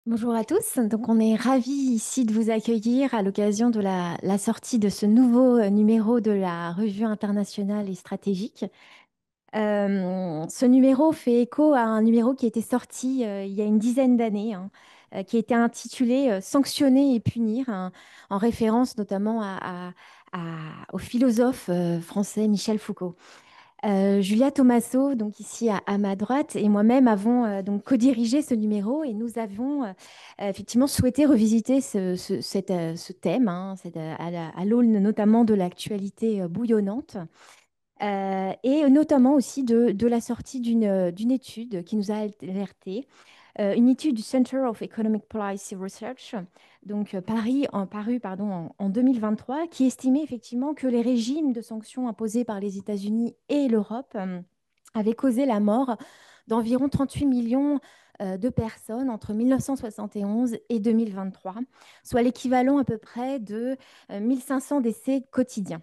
Bonjour à tous. Donc, on est ravis ici de vous accueillir à l'occasion de la sortie de ce nouveau numéro de la revue internationale et stratégique. Ce numéro fait écho à un numéro qui a été sorti il y a une dizaine d'années, hein, qui a été intitulé Sanctionner et punir, hein, en référence notamment au philosophe français Michel Foucault. Julia Tomasso, donc ici à ma droite, et moi-même avons donc co-dirigé ce numéro et nous avons effectivement souhaité revisiter ce thème, hein, à l'aune notamment de l'actualité bouillonnante, et notamment aussi de la sortie d'une étude qui nous a alertés, une étude du Center of Economic Policy Research, donc paru pardon, en 2023, qui estimait effectivement que les régimes de sanctions imposés par les États-Unis et l'Europe avaient causé la mort d'environ 38 millions de personnes entre 1971 et 2023, soit l'équivalent à peu près de 1500 décès quotidiens.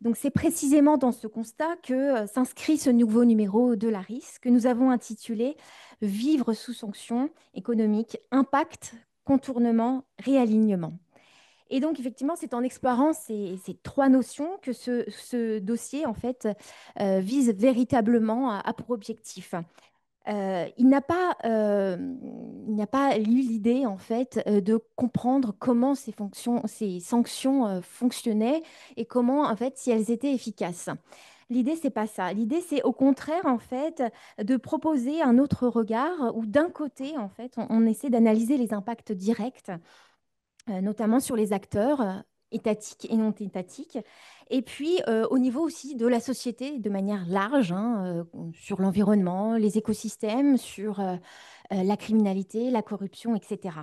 Donc c'est précisément dans ce constat que s'inscrit ce nouveau numéro de l'ARIS que nous avons intitulé Vivre sous sanctions économiques, impact, contournement, réalignement. Et donc effectivement, c'est en explorant ces trois notions que ce dossier en fait vise véritablement à pour objectif. Il n'a pas eu l'idée en fait de comprendre comment ces sanctions fonctionnaient et comment en fait si elles étaient efficaces. L'idée c'est pas ça. L'idée c'est au contraire en fait de proposer un autre regard où d'un côté en fait on essaie d'analyser les impacts directs notamment sur les acteurs étatiques et non étatiques, et puis au niveau aussi de la société de manière large, hein, sur l'environnement, les écosystèmes, sur la criminalité, la corruption, etc.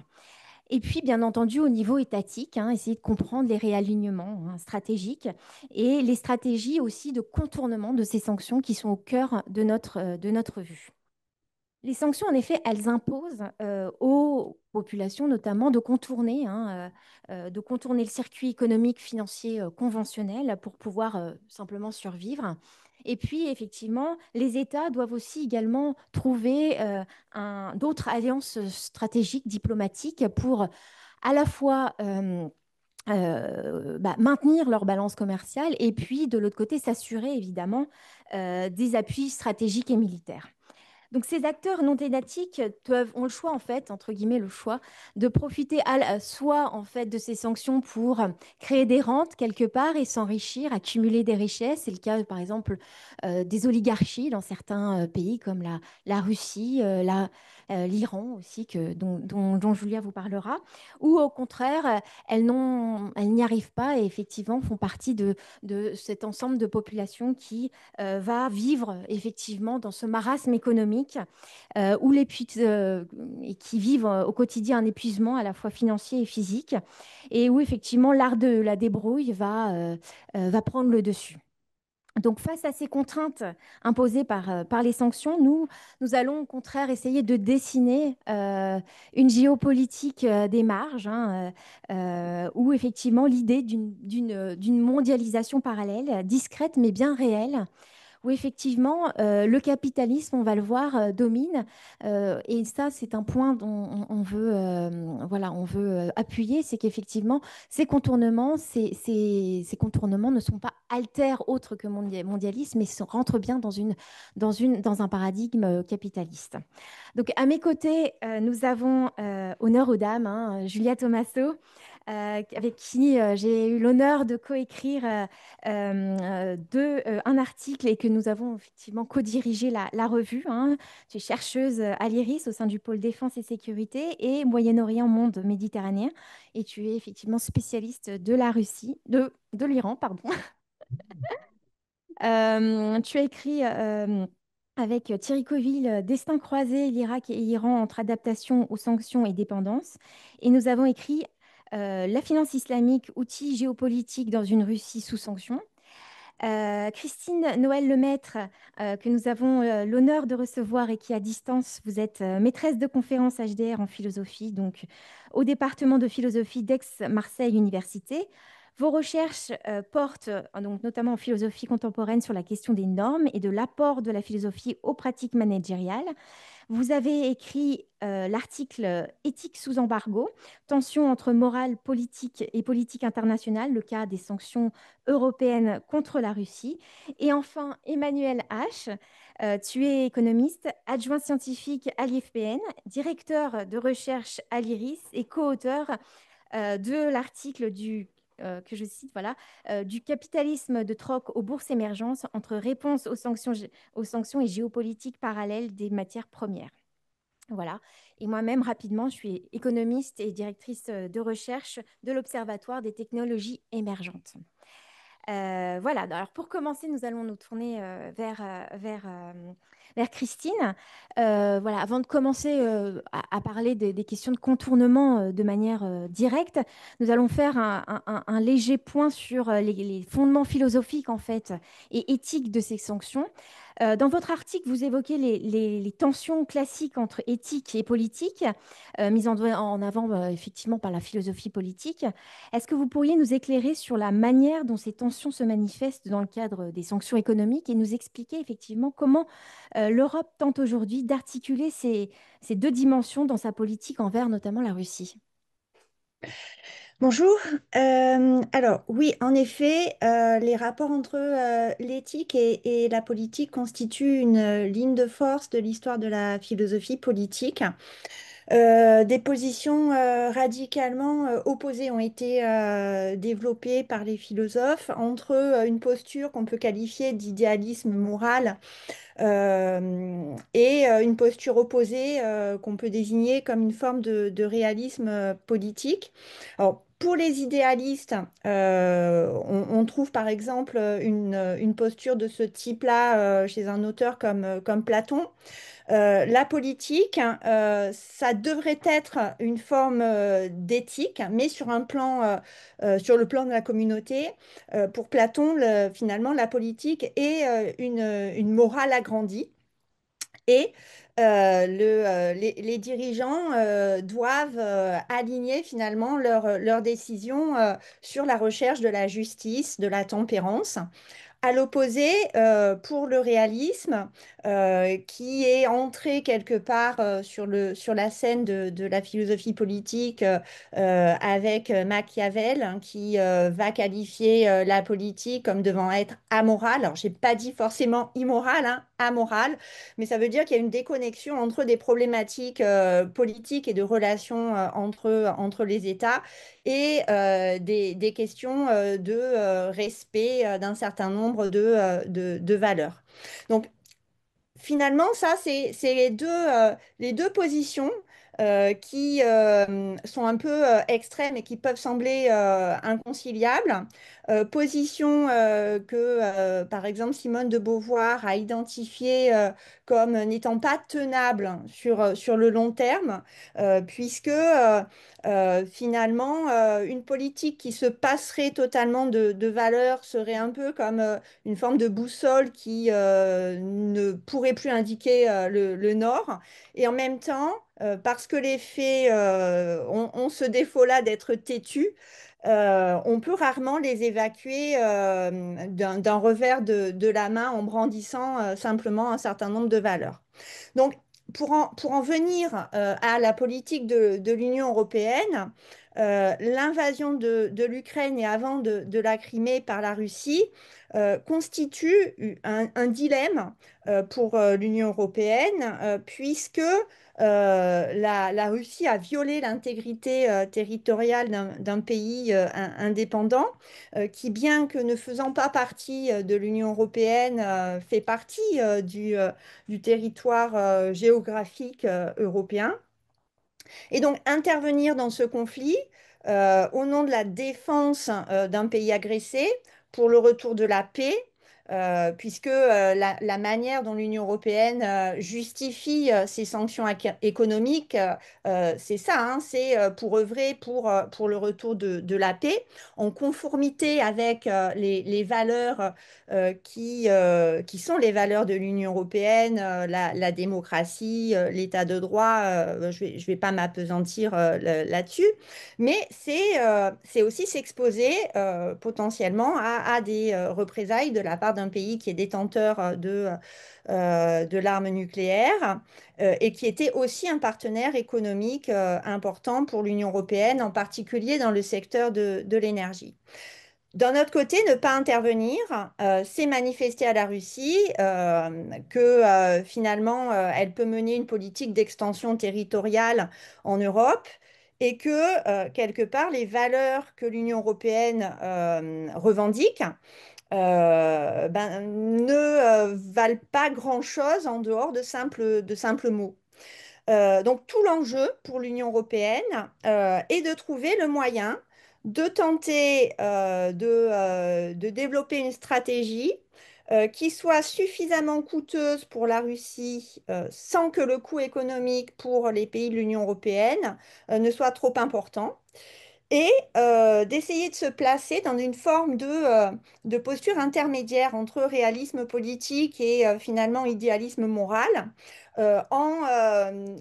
Et puis, bien entendu, au niveau étatique, hein, essayer de comprendre les réalignements hein, stratégiques et les stratégies aussi de contournement de ces sanctions qui sont au cœur de notre vue. Les sanctions, en effet, elles imposent aux populations notamment de contourner le circuit économique financier conventionnel pour pouvoir simplement survivre. Et puis, effectivement, les États doivent aussi également trouver d'autres alliances stratégiques, diplomatiques, pour à la fois maintenir leur balance commerciale et puis, de l'autre côté, s'assurer évidemment des appuis stratégiques et militaires. Donc ces acteurs non étatiques ont le choix, en fait, entre guillemets, le choix de profiter soit en fait de ces sanctions pour créer des rentes quelque part et s'enrichir, accumuler des richesses. C'est le cas, par exemple, des oligarchies dans certains pays comme la Russie, l'Iran aussi, dont Julia vous parlera. Ou au contraire, elles n'y arrivent pas et effectivement font partie de cet ensemble de populations qui va vivre effectivement dans ce marasme économique et qui vivent au quotidien un épuisement à la fois financier et physique, et où effectivement l'art de la débrouille va prendre le dessus. Donc, face à ces contraintes imposées par les sanctions, nous allons au contraire essayer de dessiner une géopolitique des marges, hein, où effectivement l'idée d'une mondialisation parallèle, discrète mais bien réelle, où effectivement le capitalisme, on va le voir, domine. Et ça, c'est un point dont on veut appuyer, c'est qu'effectivement, ces contournements ne sont pas altères autres que mondialisme, mais rentrent bien dans un paradigme capitaliste. Donc, à mes côtés, nous avons honneur aux dames, hein, Julia Tomasso, avec qui j'ai eu l'honneur de coécrire un article et que nous avons effectivement co-dirigé la revue, hein. Tu es chercheuse à l'IRIS au sein du pôle défense et sécurité et Moyen-Orient, monde méditerranéen. Et tu es effectivement spécialiste de la Russie, de l'Iran, pardon. Tu as écrit avec Thierry Coville Destin croisé, l'Irak et l'Iran entre adaptation aux sanctions et dépendance. Et nous avons écrit La finance islamique, outil géopolitique dans une Russie sous sanctions. Christine Noël Lemaître, que nous avons l'honneur de recevoir et qui, à distance, vous êtes maîtresse de conférence HDR en philosophie, donc au département de philosophie d'Aix-Marseille Université. Vos recherches portent donc notamment en philosophie contemporaine sur la question des normes et de l'apport de la philosophie aux pratiques managériales. Vous avez écrit l'article Éthique sous embargo, tension entre morale politique et politique internationale, le cas des sanctions européennes contre la Russie. Et enfin, Emmanuel H., tu es économiste, adjoint scientifique à l'IFPN, directeur de recherche à l'IRIS et co-auteur de l'article que je cite, voilà, du capitalisme de troc aux bourses émergentes entre réponse aux sanctions et géopolitique parallèle des matières premières. Voilà. Et moi-même, rapidement, je suis économiste et directrice de recherche de l'Observatoire des technologies émergentes. Voilà, alors pour commencer, nous allons nous tourner vers Christine. Voilà, avant de commencer à parler des questions de contournement de manière directe, nous allons faire un léger point sur les fondements philosophiques en fait et éthiques de ces sanctions. Dans votre article, vous évoquez les tensions classiques entre éthique et politique, mises en avant effectivement par la philosophie politique. Est-ce que vous pourriez nous éclairer sur la manière dont ces tensions se manifestent dans le cadre des sanctions économiques et nous expliquer effectivement comment l'Europe tente aujourd'hui d'articuler ces deux dimensions dans sa politique envers notamment la Russie? Bonjour. Alors oui, en effet, les rapports entre l'éthique et la politique constituent une ligne de force de l'histoire de la philosophie politique. Des positions radicalement opposées ont été développées par les philosophes entre une posture qu'on peut qualifier d'idéalisme moral et une posture opposée qu'on peut désigner comme une forme de réalisme politique. Alors, pour les idéalistes, on trouve par exemple une posture de ce type-là chez un auteur comme Platon. La politique, ça devrait être une forme d'éthique, mais sur un plan, sur le plan de la communauté. Pour Platon, finalement, la politique est une morale agrandie. Et les dirigeants doivent aligner finalement leurs décisions sur la recherche de la justice, de la tempérance. À l'opposé, pour le réalisme, qui est entré quelque part sur la scène de la philosophie politique avec Machiavel, hein, qui va qualifier la politique comme devant être amorale. Alors, j'ai pas dit forcément immorale, hein, amorale, mais ça veut dire qu'il y a une déconnexion entre des problématiques politiques et de relations entre les États et des questions de respect d'un certain nombre de valeurs. Donc, finalement, ça, c'est les deux positions qui sont un peu extrêmes et qui peuvent sembler inconciliables. Position que, par exemple, Simone de Beauvoir a identifiée comme n'étant pas tenable sur le long terme, puisque finalement, une politique qui se passerait totalement de valeurs serait un peu comme une forme de boussole qui ne pourrait plus indiquer le nord. Et en même temps, parce que les faits ont ce défaut-là d'être têtus, on peut rarement les évacuer d'un revers de la main en brandissant simplement un certain nombre de valeurs. Donc, pour en venir à la politique de l'Union européenne, l'invasion de l'Ukraine et avant de la Crimée par la Russie constitue un dilemme pour l'Union européenne, puisque la Russie a violé l'intégrité territoriale d'un pays indépendant, qui, bien que ne faisant pas partie de l'Union européenne, fait partie du territoire géographique européen. Et donc intervenir dans ce conflit au nom de la défense d'un pays agressé pour le retour de la paix, puisque la manière dont l'Union européenne justifie ses sanctions économiques, c'est ça, hein, c'est pour œuvrer pour le retour de la paix, en conformité avec les valeurs qui sont les valeurs de l'Union européenne, la démocratie, l'état de droit. Je vais pas m'appesantir là-dessus, mais c'est aussi s'exposer potentiellement à des représailles de la part d'un pays qui est détenteur de l'arme nucléaire et qui était aussi un partenaire économique important pour l'Union européenne, en particulier dans le secteur de l'énergie. D'un autre côté, ne pas intervenir, c'est manifester à la Russie que finalement, elle peut mener une politique d'extension territoriale en Europe et que, quelque part, les valeurs que l'Union européenne revendique ne valent pas grand-chose en dehors de simples mots. Donc tout l'enjeu pour l'Union européenne est de trouver le moyen de tenter de développer une stratégie qui soit suffisamment coûteuse pour la Russie sans que le coût économique pour les pays de l'Union européenne ne soit trop important et d'essayer de se placer dans une forme de posture intermédiaire entre réalisme politique et finalement idéalisme moral, en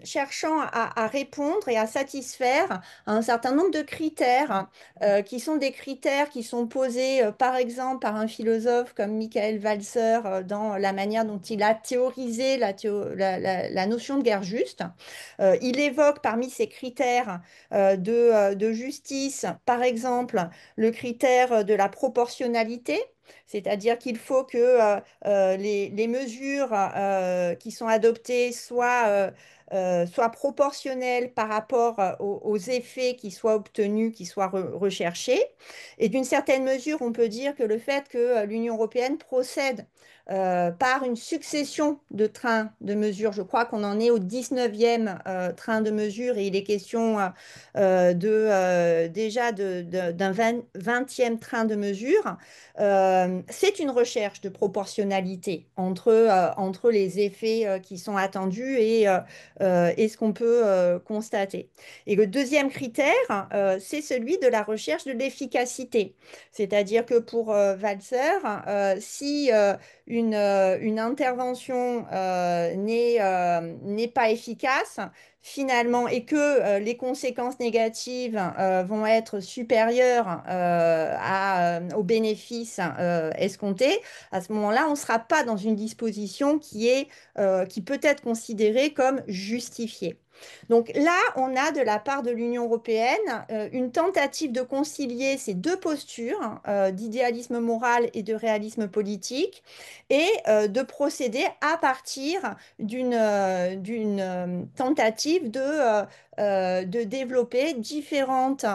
cherchant à répondre et à satisfaire un certain nombre de critères qui sont des critères qui sont posés par exemple par un philosophe comme Michael Walzer dans la manière dont il a théorisé la notion de guerre juste. Il évoque parmi ces critères de justice, par exemple, le critère de la proportionnalité, c'est-à-dire qu'il faut que les mesures qui sont adoptées soient proportionnelles par rapport aux effets qui soient obtenus, qui soient recherchés. Et d'une certaine mesure, on peut dire que le fait que l'Union européenne procède par une succession de trains de mesures. Je crois qu'on en est au 19e train de mesures et il est question déjà d'un 20e train de mesures. C'est une recherche de proportionnalité entre les effets qui sont attendus et ce qu'on peut constater. Et le deuxième critère, c'est celui de la recherche de l'efficacité. C'est-à-dire que pour Walzer, si une intervention n'est pas efficace, finalement, et que les conséquences négatives vont être supérieures aux bénéfices escomptés, à ce moment-là, on ne sera pas dans une disposition qui peut être considérée comme justifiée. Donc là, on a de la part de l'Union européenne une tentative de concilier ces deux postures d'idéalisme moral et de réalisme politique et de procéder à partir d'une tentative de développer différentes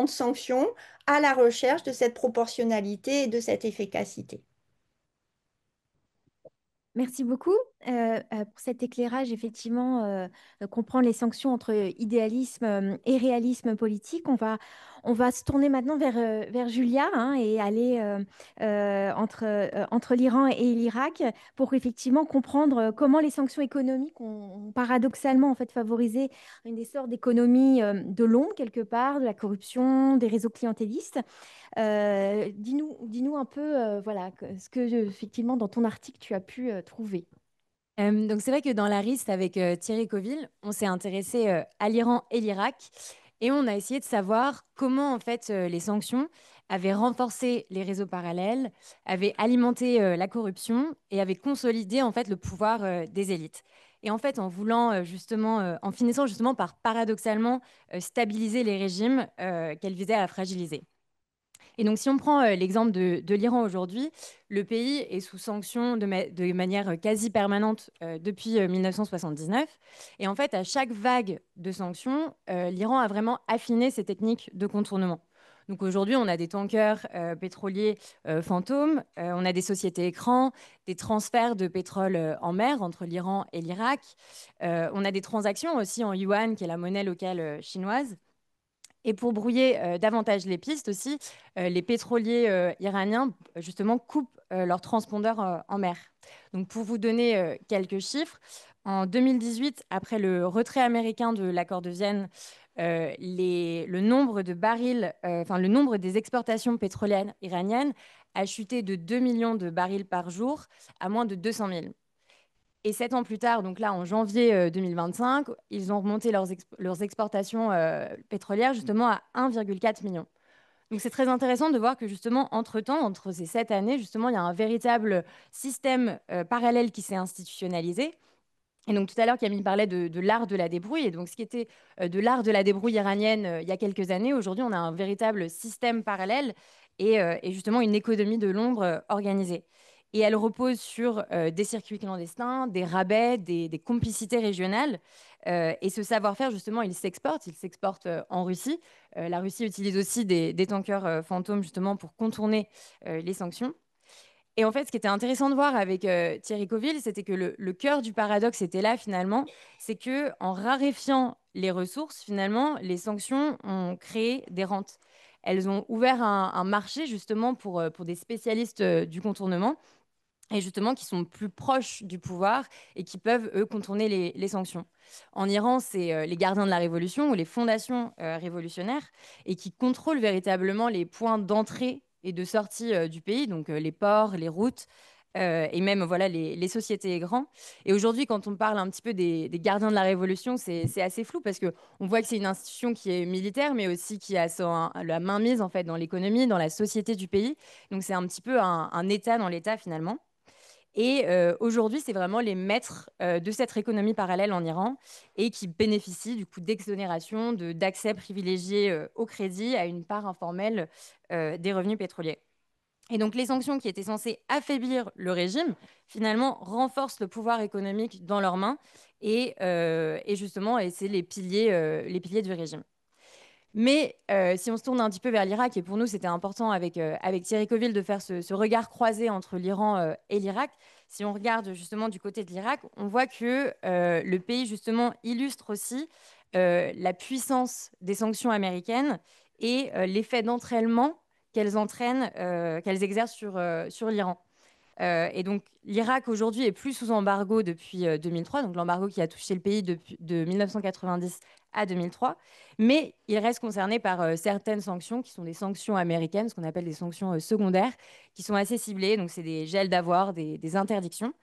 sanctions à la recherche de cette proportionnalité et de cette efficacité. Merci beaucoup pour cet éclairage. Effectivement, comprendre les sanctions entre idéalisme et réalisme politique. On va se tourner maintenant vers Julia hein, et aller entre l'Iran et l'Irak pour effectivement comprendre comment les sanctions économiques ont paradoxalement en fait favorisé une des sortes d'économies de l'ombre quelque part, de la corruption, des réseaux clientélistes. Dis-nous un peu, voilà, ce que effectivement dans ton article tu as pu trouver. Donc c'est vrai que dans la liste avec Thierry Coville, on s'est intéressé à l'Iran et l'Irak et on a essayé de savoir comment en fait les sanctions avaient renforcé les réseaux parallèles, avaient alimenté la corruption et avaient consolidé en fait le pouvoir des élites. Et en fait, en voulant justement, en finissant justement par paradoxalement stabiliser les régimes qu'elles visaient à fragiliser. Et donc, si on prend l'exemple de l'Iran aujourd'hui, le pays est sous sanctions de manière quasi permanente depuis 1979. Et en fait, à chaque vague de sanctions, l'Iran a vraiment affiné ses techniques de contournement. Donc aujourd'hui, on a des tankers pétroliers fantômes, on a des sociétés écrans, des transferts de pétrole en mer entre l'Iran et l'Irak. On a des transactions aussi en yuan, qui est la monnaie locale chinoise. Et pour brouiller davantage les pistes aussi, les pétroliers iraniens, justement, coupent leurs transpondeurs en mer. Donc, pour vous donner quelques chiffres, en 2018, après le retrait américain de l'accord de Vienne, le nombre de barils, enfin le nombre des exportations pétrolières iraniennes a chuté de 2 millions de barils par jour à moins de 200 000. Et 7 ans plus tard, donc là en janvier 2025, ils ont remonté leurs exportations pétrolières justement à 1,4 million. Donc c'est très intéressant de voir que justement, entre-temps, entre ces 7 années, justement, il y a un véritable système parallèle qui s'est institutionnalisé. Et donc tout à l'heure, Camille parlait de l'art de la débrouille. Et donc ce qui était de l'art de la débrouille iranienne il y a quelques années, aujourd'hui, on a un véritable système parallèle et justement une économie de l'ombre organisée. Et elle repose sur des circuits clandestins, des rabais, des complicités régionales. Et ce savoir-faire, justement, il s'exporte. Il s'exporte en Russie. La Russie utilise aussi des tankers fantômes, justement, pour contourner les sanctions. Et en fait, ce qui était intéressant de voir avec Thierry Coville, c'était que le cœur du paradoxe était là finalement, c'est que en raréfiant les ressources, finalement, les sanctions ont créé des rentes. Elles ont ouvert un marché justement pour des spécialistes du contournement et justement qui sont plus proches du pouvoir et qui peuvent, eux, contourner les sanctions. En Iran, c'est les gardiens de la révolution ou les fondations révolutionnaires et qui contrôlent véritablement les points d'entrée et de sortie du pays, donc les ports, les routes. Et même voilà les sociétés et grands. Et aujourd'hui, quand on parle un petit peu des gardiens de la révolution, c'est assez flou parce que on voit que c'est une institution qui est militaire, mais aussi qui a la mainmise en fait dans l'économie, dans la société du pays. Donc c'est un petit peu un État dans l'État finalement. Et aujourd'hui, c'est vraiment les maîtres de cette économie parallèle en Iran et qui bénéficient du coup d'exonération, d'accès privilégié au crédit, à une part informelle des revenus pétroliers. Et donc les sanctions qui étaient censées affaiblir le régime, finalement, renforcent le pouvoir économique dans leurs mains et justement, et c'est les piliers du régime. Mais si on se tourne un petit peu vers l'Irak, et pour nous c'était important avec Thierry Coville de faire ce regard croisé entre l'Iran et l'Irak, si on regarde justement du côté de l'Irak, on voit que le pays justement illustre aussi la puissance des sanctions américaines et l'effet d'entraînement qu'elles exercent sur l'Iran. Et donc, l'Irak aujourd'hui est plus sous embargo depuis 2003, donc l'embargo qui a touché le pays de 1990 à 2003. Mais il reste concerné par certaines sanctions qui sont des sanctions américaines, ce qu'on appelle des sanctions secondaires, qui sont assez ciblées. Donc, c'est des gels d'avoirs, des interdictions.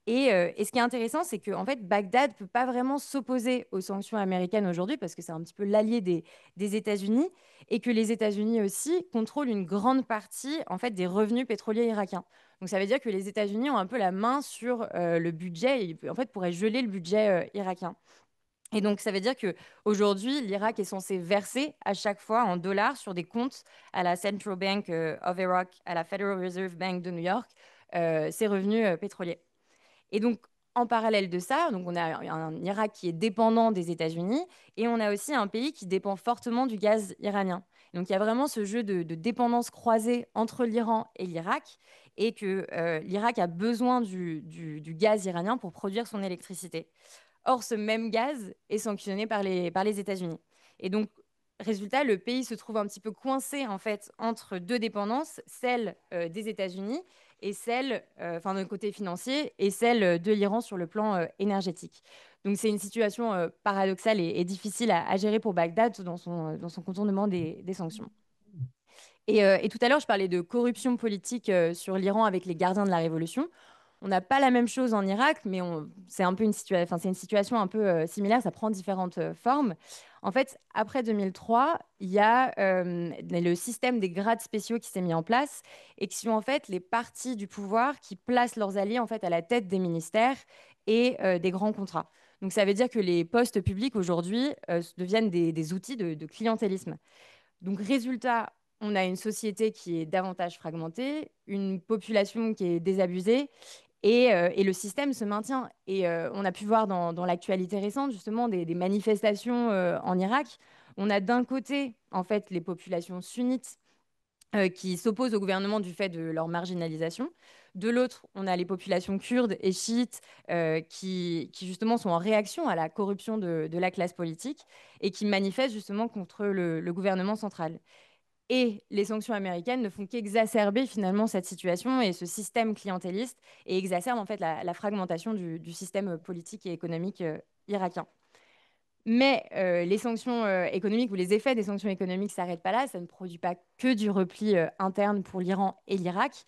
Et ce qui est intéressant, c'est que en fait, Bagdad ne peut pas vraiment s'opposer aux sanctions américaines aujourd'hui parce que c'est un petit peu l'allié des États-Unis et que les États-Unis aussi contrôlent une grande partie en fait, des revenus pétroliers irakiens. Donc ça veut dire que les États-Unis ont un peu la main sur le budget et en fait pourraient geler le budget irakien. Et donc ça veut dire que aujourd'hui, l'Irak est censé verser à chaque fois en dollars sur des comptes à la Central Bank of Iraq, à la Federal Reserve Bank de New York, ses revenus pétroliers. Et donc, en parallèle de ça, donc on a un Irak qui est dépendant des États-Unis et on a aussi un pays qui dépend fortement du gaz iranien. Donc il y a vraiment ce jeu de dépendance croisée entre l'Iran et l'Irak et que l'Irak a besoin du gaz iranien pour produire son électricité. Or, ce même gaz est sanctionné par les États-Unis. Et donc, résultat, le pays se trouve un petit peu coincé en fait entre deux dépendances, celle des États-Unis et celle, enfin d'un côté financier, et celle de l'Iran sur le plan énergétique. Donc c'est une situation paradoxale et difficile à gérer pour Bagdad dans son contournement des sanctions. Et tout à l'heure, je parlais de corruption politique sur l'Iran avec les gardiens de la révolution. On n'a pas la même chose en Irak, mais c'est un peu c'est une situation un peu similaire, ça prend différentes formes. En fait, après 2003, il y a le système des grades spéciaux qui s'est mis en place et qui sont en fait les partis du pouvoir qui placent leurs alliés en fait à la tête des ministères et des grands contrats. Donc ça veut dire que les postes publics aujourd'hui deviennent des outils de clientélisme. Donc, résultat, on a une société qui est davantage fragmentée, une population qui est désabusée, et le système se maintient. Et on a pu voir dans l'actualité récente, justement, des manifestations en Irak. On a d'un côté, en fait, les populations sunnites qui s'opposent au gouvernement du fait de leur marginalisation. De l'autre, on a les populations kurdes et chiites qui justement sont en réaction à la corruption de la classe politique et qui manifestent justement contre le gouvernement central. Et les sanctions américaines ne font qu'exacerber finalement cette situation et ce système clientéliste et exacerbent en fait la fragmentation du système politique et économique irakien. Mais les sanctions économiques ou les effets des sanctions économiques ne s'arrêtent pas là. Ça ne produit pas que du repli interne pour l'Iran et l'Irak.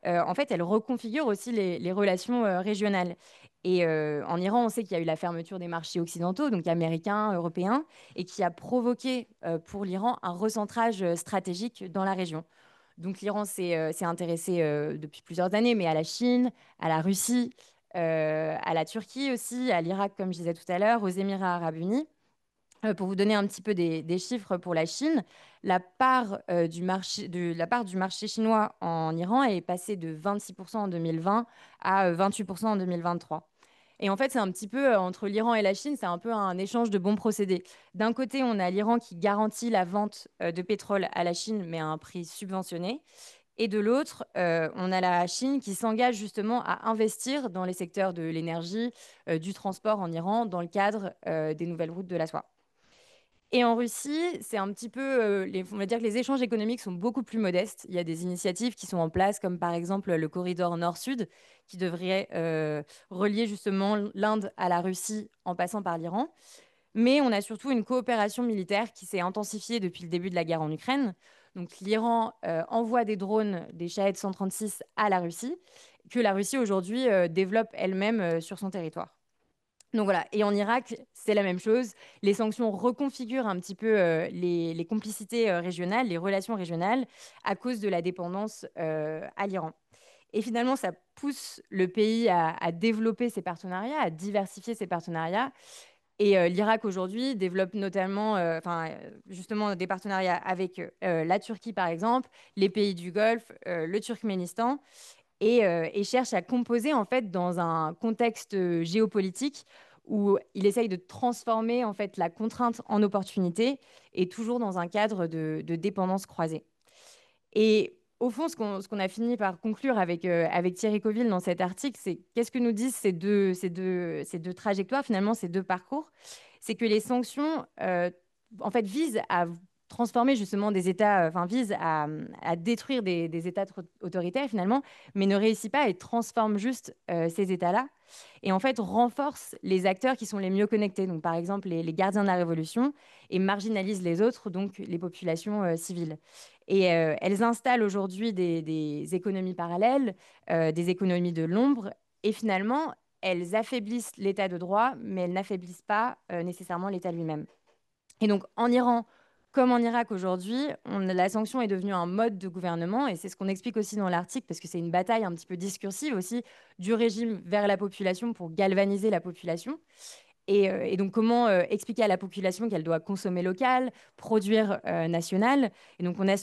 En fait, elles reconfigurent aussi les relations régionales. Et en Iran, on sait qu'il y a eu la fermeture des marchés occidentaux, donc américains, européens, et qui a provoqué pour l'Iran un recentrage stratégique dans la région. Donc l'Iran s'est intéressé depuis plusieurs années, mais à la Chine, à la Russie, à la Turquie aussi, à l'Irak, comme je disais tout à l'heure, aux Émirats arabes unis. Pour vous donner un petit peu des chiffres pour la Chine, la part du marché chinois en Iran est passée de 26% en 2020 à 28% en 2023. Et en fait, c'est un petit peu entre l'Iran et la Chine, c'est un peu un échange de bons procédés. D'un côté, on a l'Iran qui garantit la vente de pétrole à la Chine, mais à un prix subventionné. Et de l'autre, on a la Chine qui s'engage justement à investir dans les secteurs de l'énergie, du transport en Iran, dans le cadre des nouvelles routes de la soie. Et en Russie, c'est un petit peu, on va dire que les échanges économiques sont beaucoup plus modestes. Il y a des initiatives qui sont en place, comme par exemple le corridor Nord-Sud, qui devrait relier justement l'Inde à la Russie en passant par l'Iran. Mais on a surtout une coopération militaire qui s'est intensifiée depuis le début de la guerre en Ukraine. Donc l'Iran envoie des drones, des Shahed 136 à la Russie, que la Russie aujourd'hui développe elle-même sur son territoire. Donc voilà, et en Irak, c'est la même chose. Les sanctions reconfigurent un petit peu les complicités régionales, les relations régionales, à cause de la dépendance à l'Iran. Et finalement, ça pousse le pays à développer ses partenariats, à diversifier ses partenariats. Et l'Irak aujourd'hui développe notamment, justement, des partenariats avec la Turquie, par exemple, les pays du Golfe, le Turkménistan et cherche à composer en fait dans un contexte géopolitique où il essaye de transformer en fait la contrainte en opportunité et toujours dans un cadre de dépendance croisée. Et au fond, ce qu'on a fini par conclure avec Thierry Coville dans cet article, c'est qu'est-ce que nous disent ces deux trajectoires, finalement, ces deux parcours? C'est que les sanctions, en fait, visent à transformer justement des États, visent à détruire des États autoritaires, finalement, mais ne réussissent pas et transforment juste ces États-là. Et en fait, renforce les acteurs qui sont les mieux connectés, donc par exemple les gardiens de la révolution, et marginalise les autres, donc les populations civiles. Et elles installent aujourd'hui des économies parallèles, des économies de l'ombre, et finalement, elles affaiblissent l'état de droit, mais elles n'affaiblissent pas nécessairement l'état lui-même. Et donc, en Iran, comme en Irak aujourd'hui, la sanction est devenue un mode de gouvernement, et c'est ce qu'on explique aussi dans l'article, parce que c'est une bataille un petit peu discursive aussi du régime vers la population pour galvaniser la population. Et donc, comment expliquer à la population qu'elle doit consommer local, produire national. Et donc, on a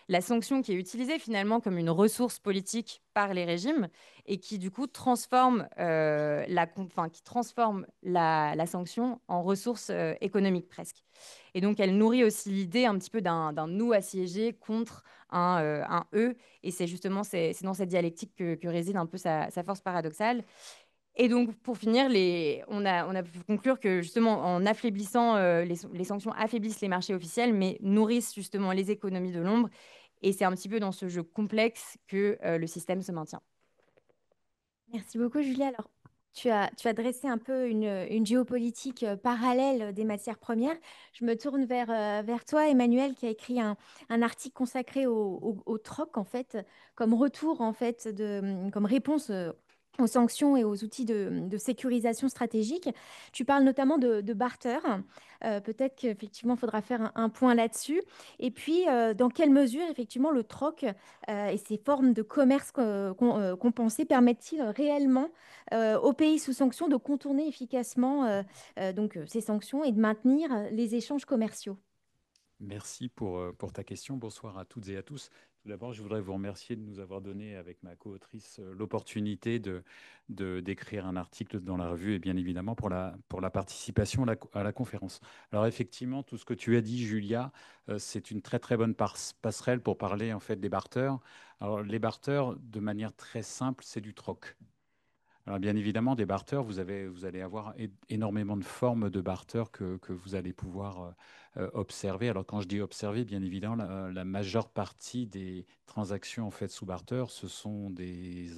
la sanction qui est utilisée finalement comme une ressource politique par les régimes et qui, du coup, transforme la sanction en ressource économique presque. Et donc, elle nourrit aussi l'idée un petit peu d'un nous assiégé contre un eux. Et c'est justement c'est dans cette dialectique que réside un peu sa force paradoxale. Et donc, pour finir, on a pu conclure que justement, en affaiblissant, les sanctions affaiblissent les marchés officiels, mais nourrissent justement les économies de l'ombre. Et c'est un petit peu dans ce jeu complexe que le système se maintient. Merci beaucoup, Julie. Alors, tu as dressé un peu une géopolitique parallèle des matières premières. Je me tourne vers toi, Emmanuel, qui a écrit un article consacré au troc, en fait, comme retour, en fait, comme réponse aux sanctions et aux outils de sécurisation stratégique. Tu parles notamment de barter. Peut-être qu'effectivement, il faudra faire un point là-dessus. Et puis, dans quelle mesure, effectivement, le troc et ces formes de commerce compensé permettent-ils réellement aux pays sous sanctions de contourner efficacement ces sanctions et de maintenir les échanges commerciaux? Merci pour ta question. Bonsoir à toutes et à tous. Tout d'abord, je voudrais vous remercier de nous avoir donné, avec ma co-autrice, l'opportunité d'écrire un article dans la revue et bien évidemment pour la participation à la conférence. Alors effectivement, tout ce que tu as dit, Julia, c'est une très très bonne passerelle pour parler en fait des barters. Alors les barters, de manière très simple, c'est du troc. Alors bien évidemment, des barters, vous allez avoir énormément de formes de barters que vous allez pouvoir observer. Alors quand je dis observer, bien évidemment, la majeure partie des transactions en fait sous barter, ce sont des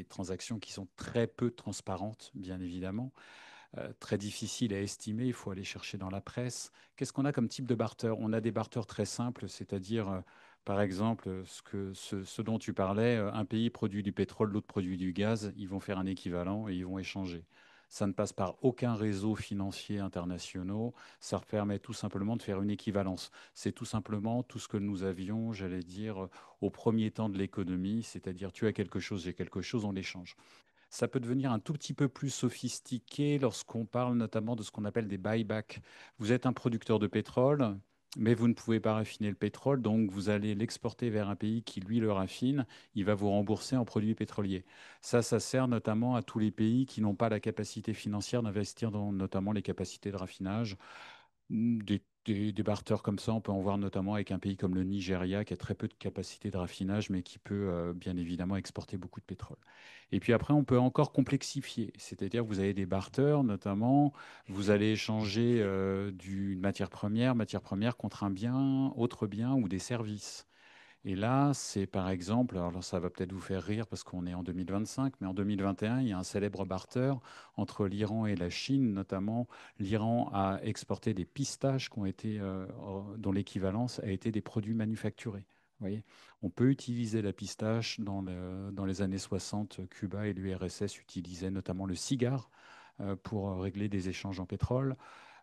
transactions qui sont très peu transparentes, bien évidemment. très difficile à estimer, il faut aller chercher dans la presse. Qu'est-ce qu'on a comme type de barter? On a des barters très simples, c'est-à-dire, par exemple, ce dont tu parlais, un pays produit du pétrole, l'autre produit du gaz, ils vont faire un équivalent et ils vont échanger. Ça ne passe par aucun réseau financier international. Ça permet tout simplement de faire une équivalence. C'est tout simplement tout ce que nous avions, j'allais dire, au premier temps de l'économie, c'est-à-dire tu as quelque chose, j'ai quelque chose, on l'échange. Ça peut devenir un tout petit peu plus sophistiqué lorsqu'on parle notamment de ce qu'on appelle des buybacks. Vous êtes un producteur de pétrole, mais vous ne pouvez pas raffiner le pétrole, donc vous allez l'exporter vers un pays qui, lui, le raffine. Il va vous rembourser en produits pétroliers. Ça sert notamment à tous les pays qui n'ont pas la capacité financière d'investir dans notamment les capacités de raffinage. Des barters comme ça, on peut en voir notamment avec un pays comme le Nigeria qui a très peu de capacité de raffinage, mais qui peut bien évidemment exporter beaucoup de pétrole. Et puis après, on peut encore complexifier, c'est-à-dire que vous avez des barters, notamment, vous allez échanger d'une matière première contre un bien, autre bien ou des services. Et là, c'est par exemple, alors ça va peut-être vous faire rire parce qu'on est en 2025, mais en 2021, il y a un célèbre barter entre l'Iran et la Chine, notamment l'Iran a exporté des pistaches qui ont été, dont l'équivalence a été des produits manufacturés. Vous voyez, on peut utiliser la pistache dans les années 60. Cuba et l'URSS utilisaient notamment le cigare pour régler des échanges en pétrole.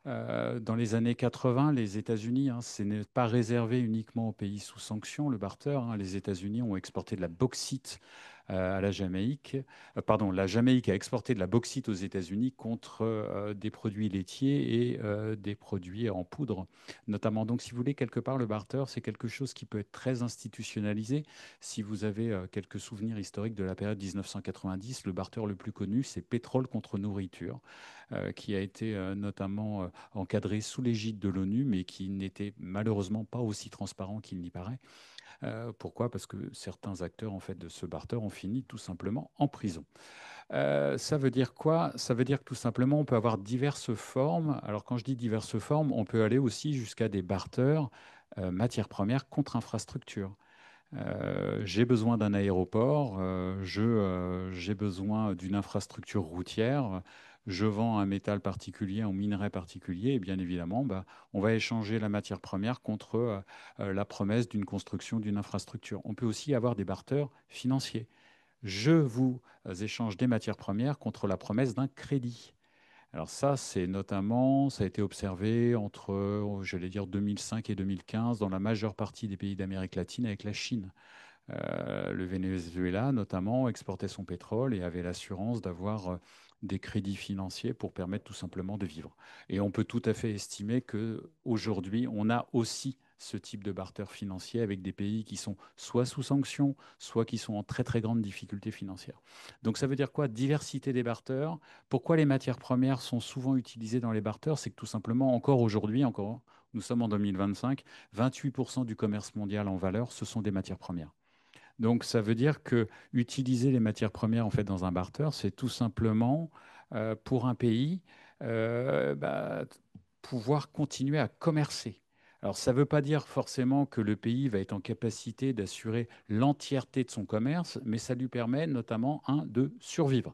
Dans les années 80, les États-Unis, ce n'est pas réservé uniquement aux pays sous sanctions, le barter. Les États-Unis ont exporté de la bauxite à la Jamaïque. Pardon, la Jamaïque a exporté de la bauxite aux États-Unis contre des produits laitiers et des produits en poudre, notamment. Donc, si vous voulez, quelque part, le barter, c'est quelque chose qui peut être très institutionnalisé. Si vous avez quelques souvenirs historiques de la période 1990, le barter le plus connu, c'est pétrole contre nourriture, qui a été notamment encadré sous l'égide de l'ONU, mais qui n'était malheureusement pas aussi transparent qu'il n'y paraît. Pourquoi? Parce que certains acteurs en fait, de ce barter ont fini tout simplement en prison. Ça veut dire quoi? Ça veut dire que tout simplement, on peut avoir diverses formes. Alors quand je dis diverses formes, on peut aller aussi jusqu'à des barters matières premières contre infrastructures. J'ai besoin d'un aéroport, j'ai besoin d'une infrastructure routière, je vends un métal particulier, un minerai particulier, et bien évidemment, bah, on va échanger la matière première contre la promesse d'une construction d'une infrastructure. On peut aussi avoir des barters financiers. Je vous échange des matières premières contre la promesse d'un crédit. Alors ça, c'est notamment, ça a été observé entre, j'allais dire, 2005 et 2015 dans la majeure partie des pays d'Amérique latine avec la Chine. Le Venezuela, notamment, exportait son pétrole et avait l'assurance d'avoir des crédits financiers pour permettre tout simplement de vivre. Et on peut tout à fait estimer qu'aujourd'hui, on a aussi ce type de barter financier avec des pays qui sont soit sous sanctions, soit qui sont en très très grande difficulté financière. Donc ça veut dire quoi? Diversité des barters. Pourquoi les matières premières sont souvent utilisées dans les barters? C'est que tout simplement, encore aujourd'hui, encore, nous sommes en 2025, 28% du commerce mondial en valeur, ce sont des matières premières. Donc, ça veut dire que utiliser les matières premières en fait dans un barter, c'est tout simplement pour un pays pouvoir continuer à commercer. Alors, ça ne veut pas dire forcément que le pays va être en capacité d'assurer l'entièreté de son commerce, mais ça lui permet notamment, de survivre.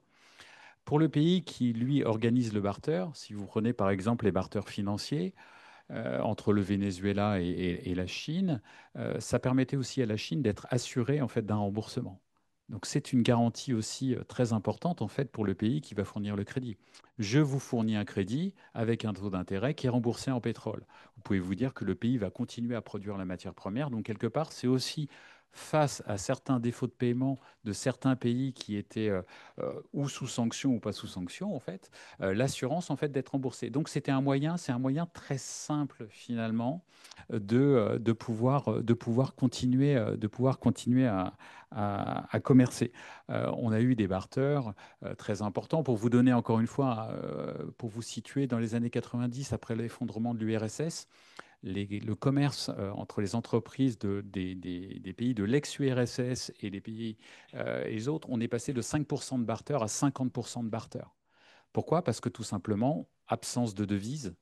Pour le pays qui, lui, organise le barter, si vous prenez par exemple les barters financiers, entre le Venezuela et la Chine, ça permettait aussi à la Chine d'être assurée en fait d'un remboursement. Donc c'est une garantie aussi très importante en fait pour le pays qui va fournir le crédit. Je vous fournis un crédit avec un taux d'intérêt qui est remboursé en pétrole. Vous pouvez vous dire que le pays va continuer à produire la matière première. Donc quelque part, c'est aussi face à certains défauts de paiement de certains pays qui étaient ou sous sanction ou pas sous sanction, en fait, l'assurance en fait d'être remboursée. Donc c'est un moyen très simple finalement de pouvoir continuer à commercer. On a eu des barters très importants. Pour vous donner encore une fois, pour vous situer dans les années 90, après l'effondrement de l'URSS, le commerce entre les entreprises des pays de l'ex-URSS et les pays et les autres, on est passé de 5% de barter à 50% de barter. Pourquoi? Parce que tout simplement, absence de devises,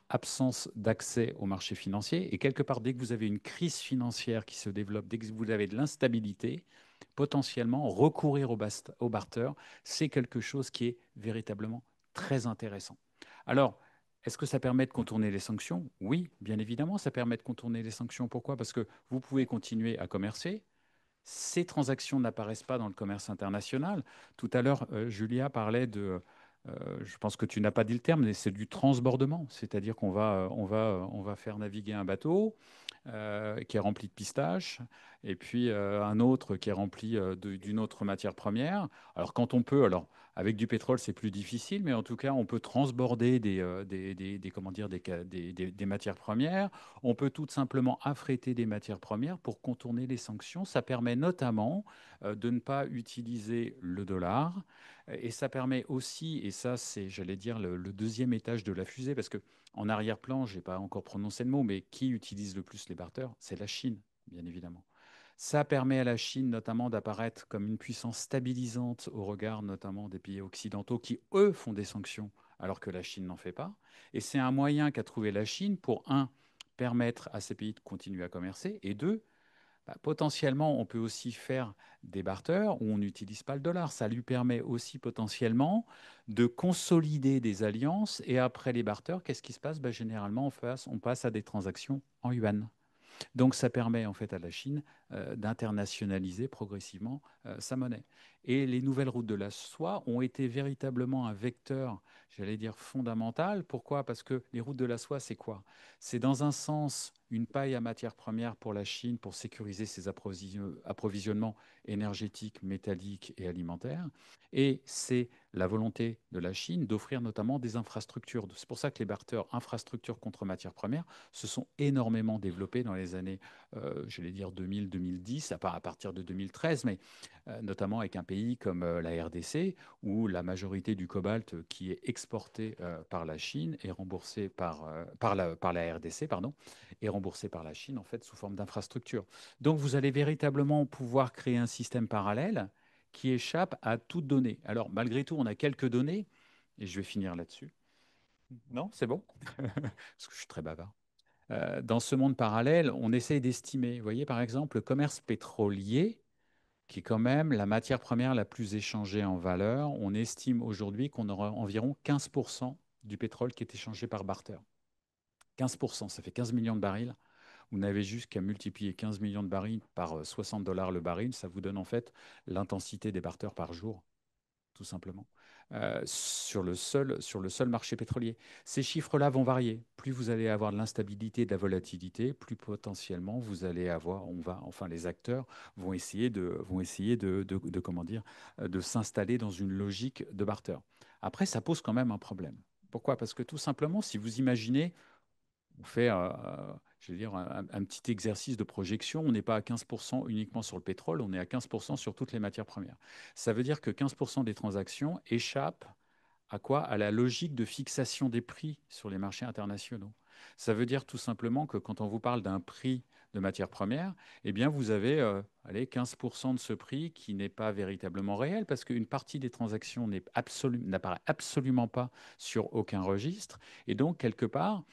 absence d'accès au marché financier, et quelque part, dès que vous avez une crise financière qui se développe, dès que vous avez de l'instabilité, potentiellement, recourir au barter, c'est quelque chose qui est véritablement très intéressant. Alors, est-ce que ça permet de contourner les sanctions? Oui, bien évidemment, ça permet de contourner les sanctions. Pourquoi? Parce que vous pouvez continuer à commercer. Ces transactions n'apparaissent pas dans le commerce international. Tout à l'heure, Julia parlait je pense que tu n'as pas dit le terme, mais c'est du transbordement. C'est-à-dire on va faire naviguer un bateau qui est rempli de pistaches, et puis un autre qui est rempli d'une autre matière première. Alors quand on peut, alors avec du pétrole c'est plus difficile, mais en tout cas on peut transborder comment dire, des matières premières. On peut tout simplement affréter des matières premières pour contourner les sanctions. Ça permet notamment de ne pas utiliser le dollar. Et ça permet aussi, et ça c'est, j'allais dire, le deuxième étage de la fusée, parce que en arrière-plan, je n'ai pas encore prononcé le mot, mais qui utilise le plus les barters? C'est la Chine, bien évidemment. Ça permet à la Chine notamment d'apparaître comme une puissance stabilisante au regard notamment des pays occidentaux qui, eux, font des sanctions alors que la Chine n'en fait pas. Et c'est un moyen qu'a trouvé la Chine pour, un, permettre à ces pays de continuer à commercer, et deux, potentiellement, on peut aussi faire des barters où on n'utilise pas le dollar. Ça lui permet aussi potentiellement de consolider des alliances. Et après les barters, qu'est-ce qui se passe? Généralement, on passe à des transactions en yuan. Donc ça permet en fait à la Chine d'internationaliser progressivement sa monnaie. Et les nouvelles routes de la soie ont été véritablement un vecteur, j'allais dire, fondamental. Pourquoi? Parce que les routes de la soie, c'est quoi? C'est dans un sens une paille à matière première pour la Chine pour sécuriser ses approvisionnements énergétiques, métalliques et alimentaires. Et c'est la volonté de la Chine d'offrir notamment des infrastructures. C'est pour ça que les barters infrastructures contre matières premières se sont énormément développés dans les années, j'allais dire 2000-2010, à partir de 2013, mais notamment avec un pays comme la RDC, où la majorité du cobalt qui est exporté par la Chine est remboursé par la RDC, pardon, est remboursé par la Chine en fait sous forme d'infrastructure. Donc vous allez véritablement pouvoir créer un système parallèle qui échappe à toute donnée. Alors malgré tout, on a quelques données, et je vais finir là-dessus. Non, c'est bon? Parce que je suis très bavard. Dans ce monde parallèle, on essaye d'estimer. Vous voyez, par exemple, le commerce pétrolier, qui est quand même la matière première la plus échangée en valeur, on estime aujourd'hui qu'on aura environ 15% du pétrole qui est échangé par barter. 15%, ça fait 15 millions de barils. Vous n'avez juste qu'à multiplier 15 millions de barils par $60 le baril, ça vous donne en fait l'intensité des barters par jour tout simplement, sur le seul marché pétrolier. Ces chiffres-là vont varier. Plus vous allez avoir de l'instabilité, de la volatilité, plus potentiellement vous allez avoir, enfin les acteurs vont essayer de comment dire, de s'installer dans une logique de barter. Après, ça pose quand même un problème. Pourquoi? Parce que tout simplement, si vous imaginez, on fait, je veux dire, un petit exercice de projection. On n'est pas à 15% uniquement sur le pétrole, on est à 15% sur toutes les matières premières. Ça veut dire que 15% des transactions échappent à quoi? À la logique de fixation des prix sur les marchés internationaux. Ça veut dire tout simplement que quand on vous parle d'un prix de matière première, eh bien vous avez allez, 15% de ce prix qui n'est pas véritablement réel parce qu'une partie des transactions n'apparaît absolument pas sur aucun registre. Et donc, quelque part,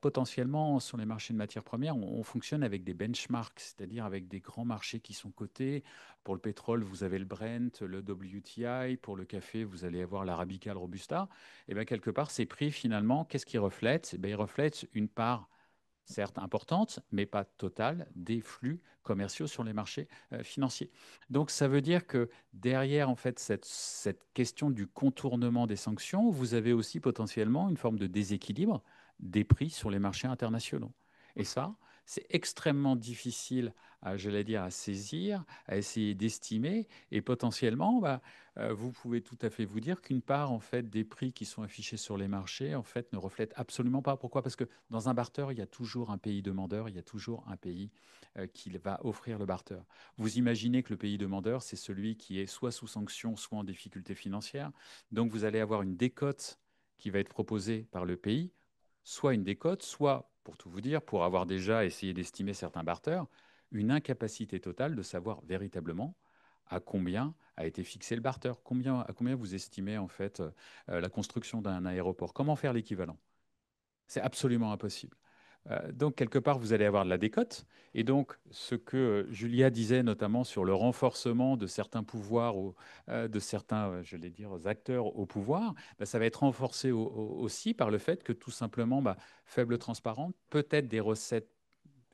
potentiellement, sur les marchés de matières premières, on fonctionne avec des benchmarks, c'est-à-dire avec des grands marchés qui sont cotés. Pour le pétrole, vous avez le Brent, le WTI. Pour le café, vous allez avoir l'Arabica, le Robusta. Et bien, quelque part, ces prix, finalement, qu'est-ce qu'ils reflètent? Ils reflètent une part, certes importante, mais pas totale, des flux commerciaux sur les marchés financiers. Donc, ça veut dire que derrière, en fait, cette question du contournement des sanctions, vous avez aussi potentiellement une forme de déséquilibre des prix sur les marchés internationaux. Et ça, c'est extrêmement difficile j'allais dire, à saisir, à essayer d'estimer, et potentiellement, vous pouvez tout à fait vous dire qu'une part en fait des prix qui sont affichés sur les marchés en fait ne reflètent absolument pas. Pourquoi? Parce que dans un barter, il y a toujours un pays demandeur, il y a toujours un pays qui va offrir le barter. Vous imaginez que le pays demandeur, c'est celui qui est soit sous sanction, soit en difficulté financière. Donc vous allez avoir une décote qui va être proposée par le pays, soit une décote, soit, pour tout vous dire, pour avoir déjà essayé d'estimer certains barters, une incapacité totale de savoir véritablement à combien a été fixé le barter, à combien vous estimez en fait la construction d'un aéroport. Comment faire l'équivalent? C'est absolument impossible. Donc, quelque part, vous allez avoir de la décote. Et donc, ce que Julia disait notamment sur le renforcement de certains pouvoirs, de certains, je vais dire, acteurs au pouvoir, bah, ça va être renforcé aussi par le fait que tout simplement, bah, faible transparence, peut-être des recettes,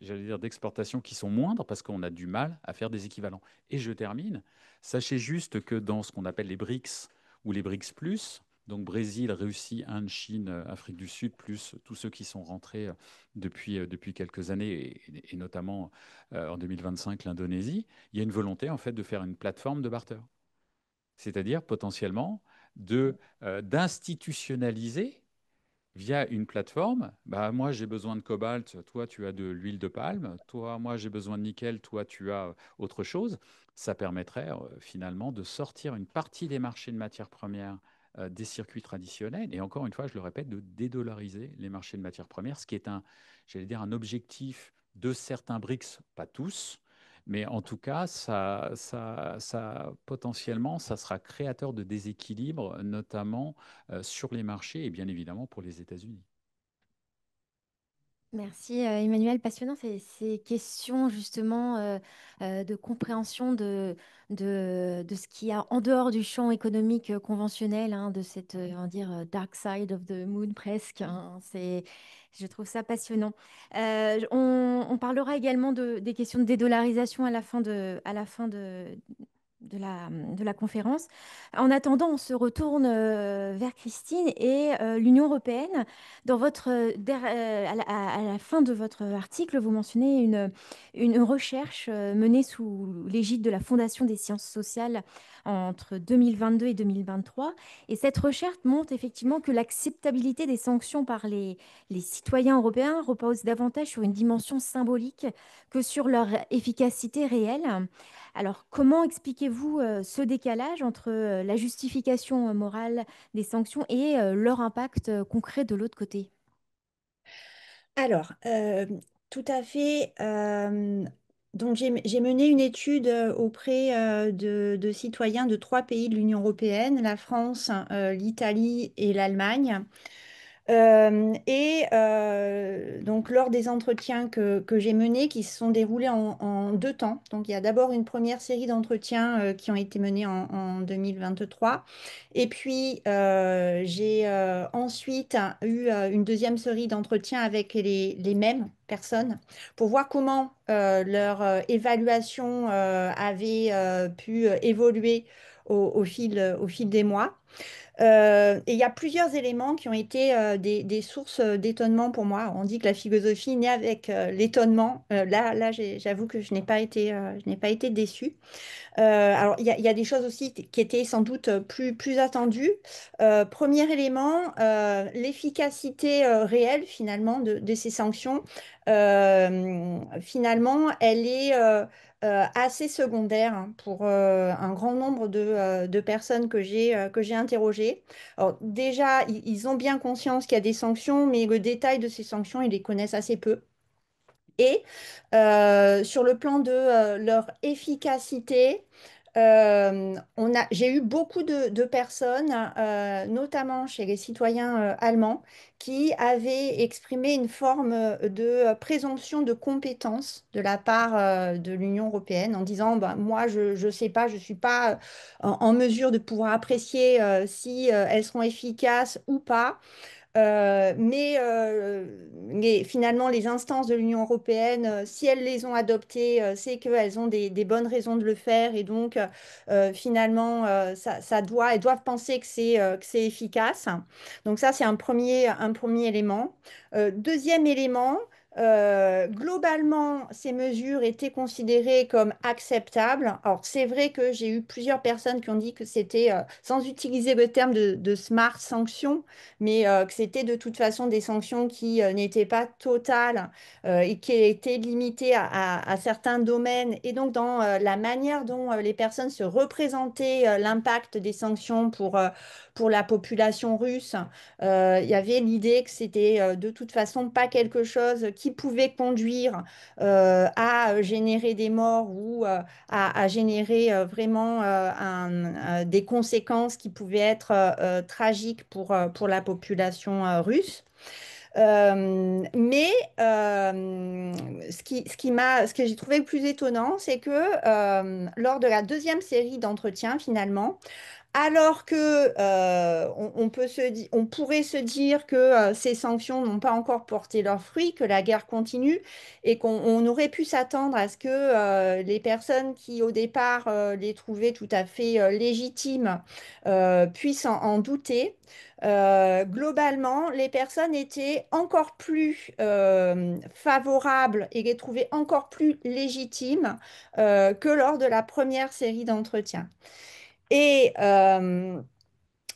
j'allais dire, d'exportation qui sont moindres parce qu'on a du mal à faire des équivalents. Et je termine. Sachez juste que dans ce qu'on appelle les BRICS ou les BRICS+, donc Brésil, Russie, Inde, Chine, Afrique du Sud, plus tous ceux qui sont rentrés depuis quelques années, et notamment en 2025, l'Indonésie, il y a une volonté en fait de faire une plateforme de barter. C'est-à-dire potentiellement d'institutionnaliser via une plateforme. Bah, moi, j'ai besoin de cobalt, toi, tu as de l'huile de palme, toi, moi, j'ai besoin de nickel, toi, tu as autre chose. Ça permettrait finalement de sortir une partie des marchés de matières premières des circuits traditionnels. Et encore une fois, je le répète, de dédollariser les marchés de matières premières, ce qui est j'allais dire, un objectif de certains BRICS, pas tous. Mais en tout cas, potentiellement, ça sera créateur de déséquilibres, notamment sur les marchés et bien évidemment pour les États-Unis. Merci Emmanuel, passionnant ces questions justement de compréhension de ce qu'il y a en dehors du champ économique conventionnel, hein, de cette on va dire, dark side of the moon presque, hein. Je trouve ça passionnant. On parlera également des questions de dédollarisation à la fin de la conférence. En attendant, on se retourne vers Christine et l'Union européenne. Dans à la fin de votre article, vous mentionnez une recherche menée sous l'égide de la Fondation des sciences sociales entre 2022 et 2023. Et cette recherche montre effectivement que l'acceptabilité des sanctions par les citoyens européens repose davantage sur une dimension symbolique que sur leur efficacité réelle. Alors, comment expliquez-vous ce décalage entre la justification morale des sanctions et leur impact concret de l'autre côté? Alors, tout à fait. Donc, j'ai mené une étude auprès de citoyens de 3 pays de l'Union européenne, la France, l'Italie et l'Allemagne. Donc, lors des entretiens que j'ai menés, qui se sont déroulés en 2 temps, donc il y a d'abord une première série d'entretiens qui ont été menés en 2023, et puis j'ai ensuite eu une deuxième série d'entretiens avec les mêmes personnes pour voir comment leur évaluation avait pu évoluer au fil des mois. Et il y a plusieurs éléments qui ont été des sources d'étonnement pour moi. On dit que la philosophie naît avec l'étonnement. J'avoue que je n'ai pas été déçue. Alors, il y a des choses aussi qui étaient sans doute plus attendues. Premier élément, l'efficacité réelle finalement de ces sanctions. Finalement, elle est assez secondaire, hein, pour un grand nombre de personnes que j'ai interrogées. Alors, déjà, ils ont bien conscience qu'il y a des sanctions, mais le détail de ces sanctions, ils les connaissent assez peu. Et sur le plan de leur efficacité, j'ai eu beaucoup de personnes, notamment chez les citoyens allemands, qui avaient exprimé une forme de présomption de compétence de la part de l'Union européenne en disant, bah, moi, je ne sais pas, je ne suis pas en mesure de pouvoir apprécier si elles seront efficaces ou pas. Finalement, les instances de l'Union européenne, si elles les ont adoptées, c'est qu'elles ont des bonnes raisons de le faire. Et donc, finalement, elles doivent penser que c'est efficace. Donc ça, c'est un premier élément. Deuxième élément, globalement, ces mesures étaient considérées comme acceptables. Alors, c'est vrai que j'ai eu plusieurs personnes qui ont dit que c'était, sans utiliser le terme de smart sanctions, mais que c'était de toute façon des sanctions qui n'étaient pas totales et qui étaient limitées à certains domaines. Et donc, dans la manière dont les personnes se représentaient l'impact des sanctions pour la population russe, il y avait l'idée que c'était de toute façon pas quelque chose qui pouvait conduire à générer des morts ou à générer vraiment des conséquences qui pouvaient être tragiques pour la population russe. Mais ce que j'ai trouvé le plus étonnant, c'est que lors de la deuxième série d'entretiens, finalement, alors que on pourrait se dire que ces sanctions n'ont pas encore porté leurs fruits, que la guerre continue et qu'on aurait pu s'attendre à ce que les personnes qui au départ les trouvaient tout à fait légitimes puissent en douter. Globalement, les personnes étaient encore plus favorables et les trouvaient encore plus légitimes que lors de la première série d'entretiens. Et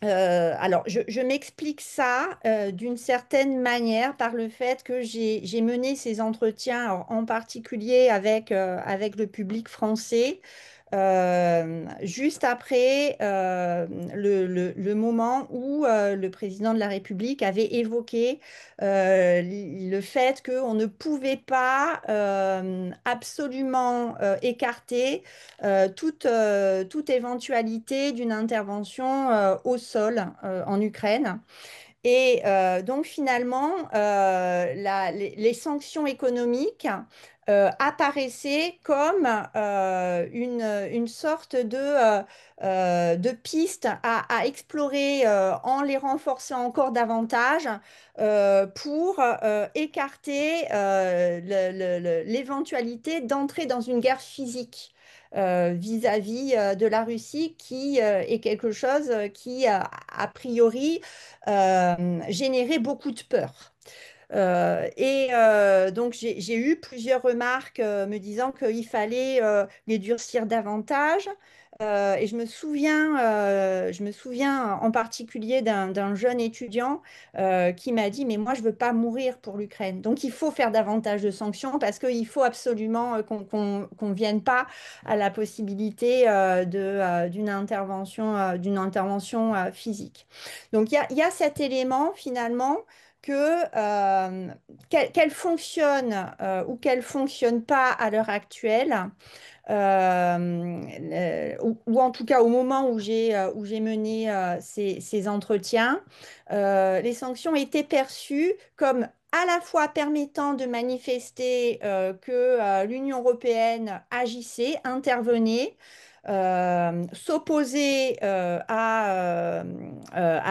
alors, je m'explique ça d'une certaine manière par le fait que j'ai mené ces entretiens, alors, en particulier avec le public français, juste après le moment où le président de la République avait évoqué le fait qu'on ne pouvait pas absolument écarter toute éventualité d'une intervention au sol en Ukraine. Et donc finalement, les sanctions économiques apparaissaient comme une sorte de piste à explorer en les renforçant encore davantage pour écarter l'éventualité d'entrer dans une guerre physique vis-à-vis de la Russie, qui est quelque chose qui, a priori, générait beaucoup de peur. Donc j'ai eu plusieurs remarques me disant qu'il fallait les durcir davantage. Et je me souviens en particulier d'un jeune étudiant qui m'a dit, mais moi je veux pas mourir pour l'Ukraine. Donc il faut faire davantage de sanctions parce qu'il faut absolument qu'on vienne pas à la possibilité d'une intervention physique. Donc il y a cet élément finalement que qu'elle fonctionne ou qu'elle fonctionne pas à l'heure actuelle, ou en tout cas au moment où j'ai mené ces entretiens, les sanctions étaient perçues comme à la fois permettant de manifester que l'Union européenne agissait, intervenait, s'opposait à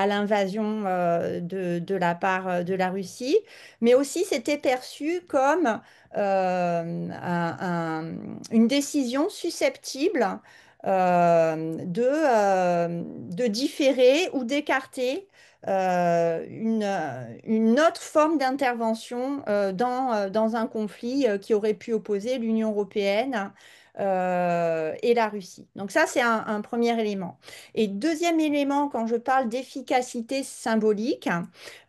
l'invasion de la part de la Russie, mais aussi c'était perçu comme une décision susceptible de différer ou d'écarter une autre forme d'intervention dans un conflit qui aurait pu opposer l'Union européenne et la Russie. Donc ça, c'est un premier élément. Et deuxième élément, quand je parle d'efficacité symbolique,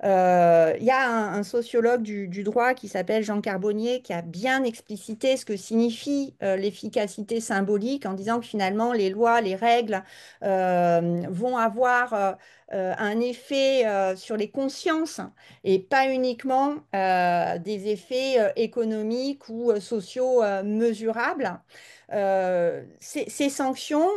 il y a un sociologue du droit qui s'appelle Jean Carbonnier qui a bien explicité ce que signifie l'efficacité symbolique en disant que finalement les lois, les règles vont avoir un effet sur les consciences et pas uniquement des effets économiques ou sociaux mesurables. Ces sanctions,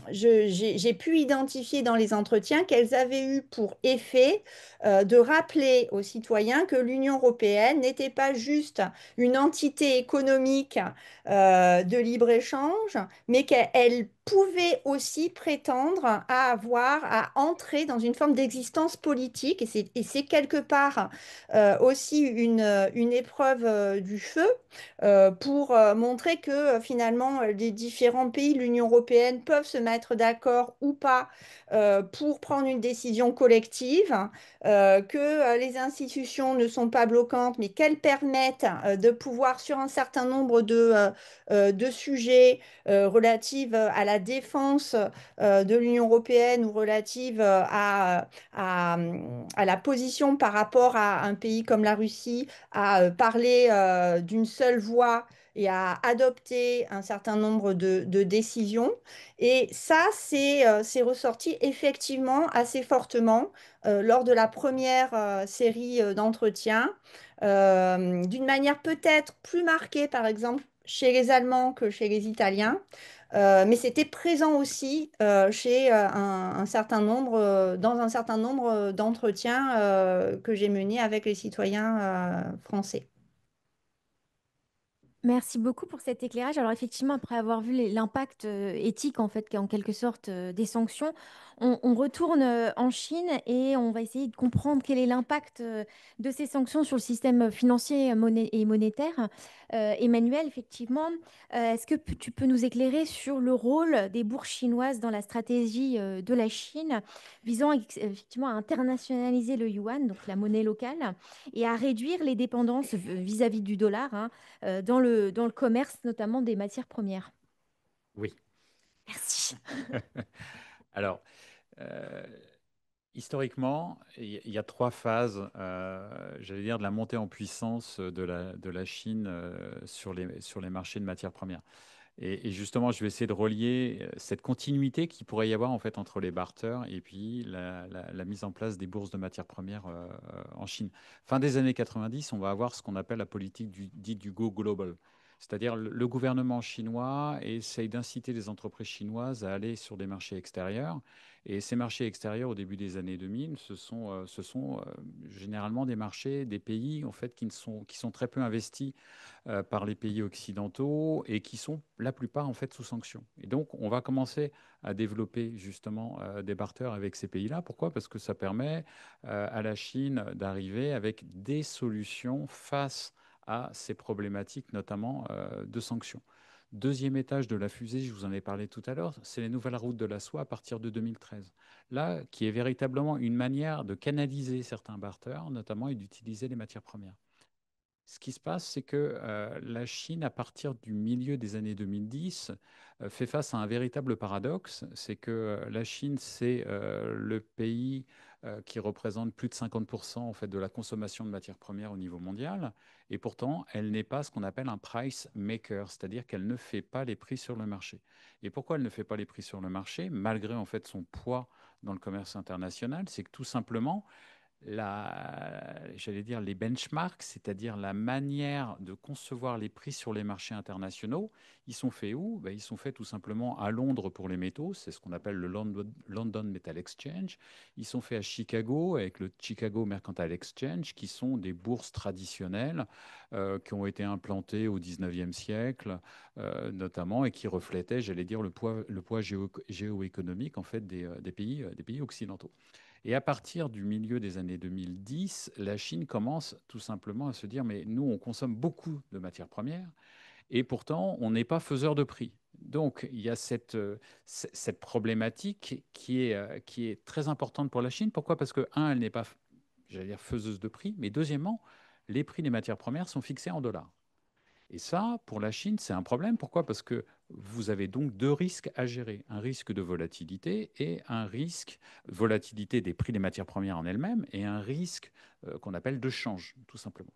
j'ai pu identifier dans les entretiens qu'elles avaient eu pour effet de rappeler aux citoyens que l'Union européenne n'était pas juste une entité économique de libre-échange, mais qu'elle pouvait aussi prétendre à entrer dans une forme d'existence politique. Et c'est quelque part aussi une épreuve du feu pour montrer que finalement les différents pays de l'Union européenne peuvent se mettre d'accord ou pas pour prendre une décision collective, que les institutions ne sont pas bloquantes, mais qu'elles permettent de pouvoir, sur un certain nombre de sujets relatifs à la défense de l'Union européenne ou relatifs à la position par rapport à un pays comme la Russie, à parler d'une seule voix et à adopter un certain nombre de décisions. Et ça, c'est ressorti effectivement assez fortement lors de la première série d'entretiens, d'une manière peut-être plus marquée, par exemple, chez les Allemands que chez les Italiens. Mais c'était présent aussi chez un certain nombre, dans un certain nombre d'entretiens que j'ai menés avec les citoyens français. Merci beaucoup pour cet éclairage. Alors effectivement, après avoir vu l'impact éthique en fait, en quelque sorte, des sanctions, on retourne en Chine et on va essayer de comprendre quel est l'impact de ces sanctions sur le système financier et monétaire. Emmanuel, effectivement, est-ce que tu peux nous éclairer sur le rôle des bourses chinoises dans la stratégie de la Chine visant effectivement à internationaliser le yuan, donc la monnaie locale, et à réduire les dépendances vis-à-vis du dollar, hein, dans le commerce, notamment des matières premières. Oui. Merci. Alors, euh, historiquement, il y a trois phases, j'allais dire, de la montée en puissance de la Chine sur les marchés de matières premières. Et justement, je vais essayer de relier cette continuité qu'il pourrait y avoir en fait entre les barters et puis la mise en place des bourses de matières premières en Chine. Fin des années 90, on va avoir ce qu'on appelle la politique dite du Go Global. C'est-à-dire le gouvernement chinois essaye d'inciter les entreprises chinoises à aller sur des marchés extérieurs. Et ces marchés extérieurs, au début des années 2000, ce sont généralement des marchés, des pays en fait, qui sont très peu investis par les pays occidentaux et qui sont la plupart en fait sous sanctions. Et donc, on va commencer à développer justement des barters avec ces pays-là. Pourquoi? Parce que ça permet à la Chine d'arriver avec des solutions face à ces problématiques, notamment de sanctions. Deuxième étage de la fusée, je vous en ai parlé tout à l'heure, c'est les nouvelles routes de la soie à partir de 2013. Là, qui est véritablement une manière de canaliser certains barters, notamment, et d'utiliser les matières premières. Ce qui se passe, c'est que la Chine, à partir du milieu des années 2010, fait face à un véritable paradoxe. C'est que la Chine, c'est le pays qui représente plus de 50% en fait, de la consommation de matières premières au niveau mondial. Et pourtant, elle n'est pas ce qu'on appelle un price maker, c'est-à-dire qu'elle ne fait pas les prix sur le marché. Et pourquoi elle ne fait pas les prix sur le marché, malgré en fait, son poids dans le commerce international? C'est que tout simplement, j'allais dire les benchmarks, c'est-à-dire la manière de concevoir les prix sur les marchés internationaux, ils sont faits où? Ben, ils sont faits tout simplement à Londres pour les métaux, c'est ce qu'on appelle le London Metal Exchange. Ils sont faits à Chicago avec le Chicago Mercantile Exchange, qui sont des bourses traditionnelles qui ont été implantées au 19e siècle, notamment, et qui reflétaient, j'allais dire, le poids géoéconomique en fait, des pays occidentaux. Et à partir du milieu des années 2010, la Chine commence tout simplement à se dire, mais nous, on consomme beaucoup de matières premières et pourtant, on n'est pas faiseur de prix. Donc, il y a cette problématique qui est très importante pour la Chine. Pourquoi? Parce que, un, elle n'est pas, j'allais dire, faiseuse de prix, mais deuxièmement, les prix des matières premières sont fixés en dollars. Et ça, pour la Chine, c'est un problème. Pourquoi? Parce que vous avez donc deux risques à gérer. Un risque de volatilité et un risque de volatilité des prix des matières premières en elles-mêmes et un risque qu'on appelle de change, tout simplement.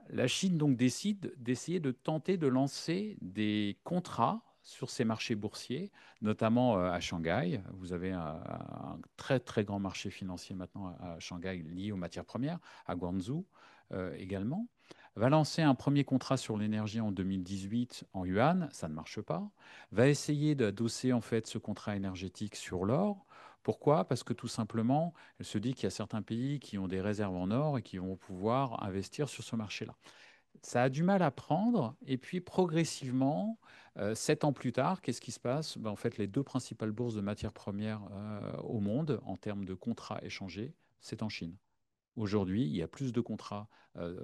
La Chine donc décide d'essayer de tenter de lancer des contrats sur ces marchés boursiers, notamment à Shanghai. Vous avez un très très grand marché financier maintenant à Shanghai lié aux matières premières, à Guangzhou également. Va lancer un premier contrat sur l'énergie en 2018 en yuan, ça ne marche pas. Va essayer d'adosser en fait ce contrat énergétique sur l'or. Pourquoi? Parce que tout simplement, elle se dit qu'il y a certains pays qui ont des réserves en or et qui vont pouvoir investir sur ce marché-là. Ça a du mal à prendre, et puis progressivement, 7 ans plus tard, qu'est-ce qui se passe? Ben, en fait, les deux principales bourses de matières premières au monde, en termes de contrats échangés, c'est en Chine. Aujourd'hui, il y a plus de contrats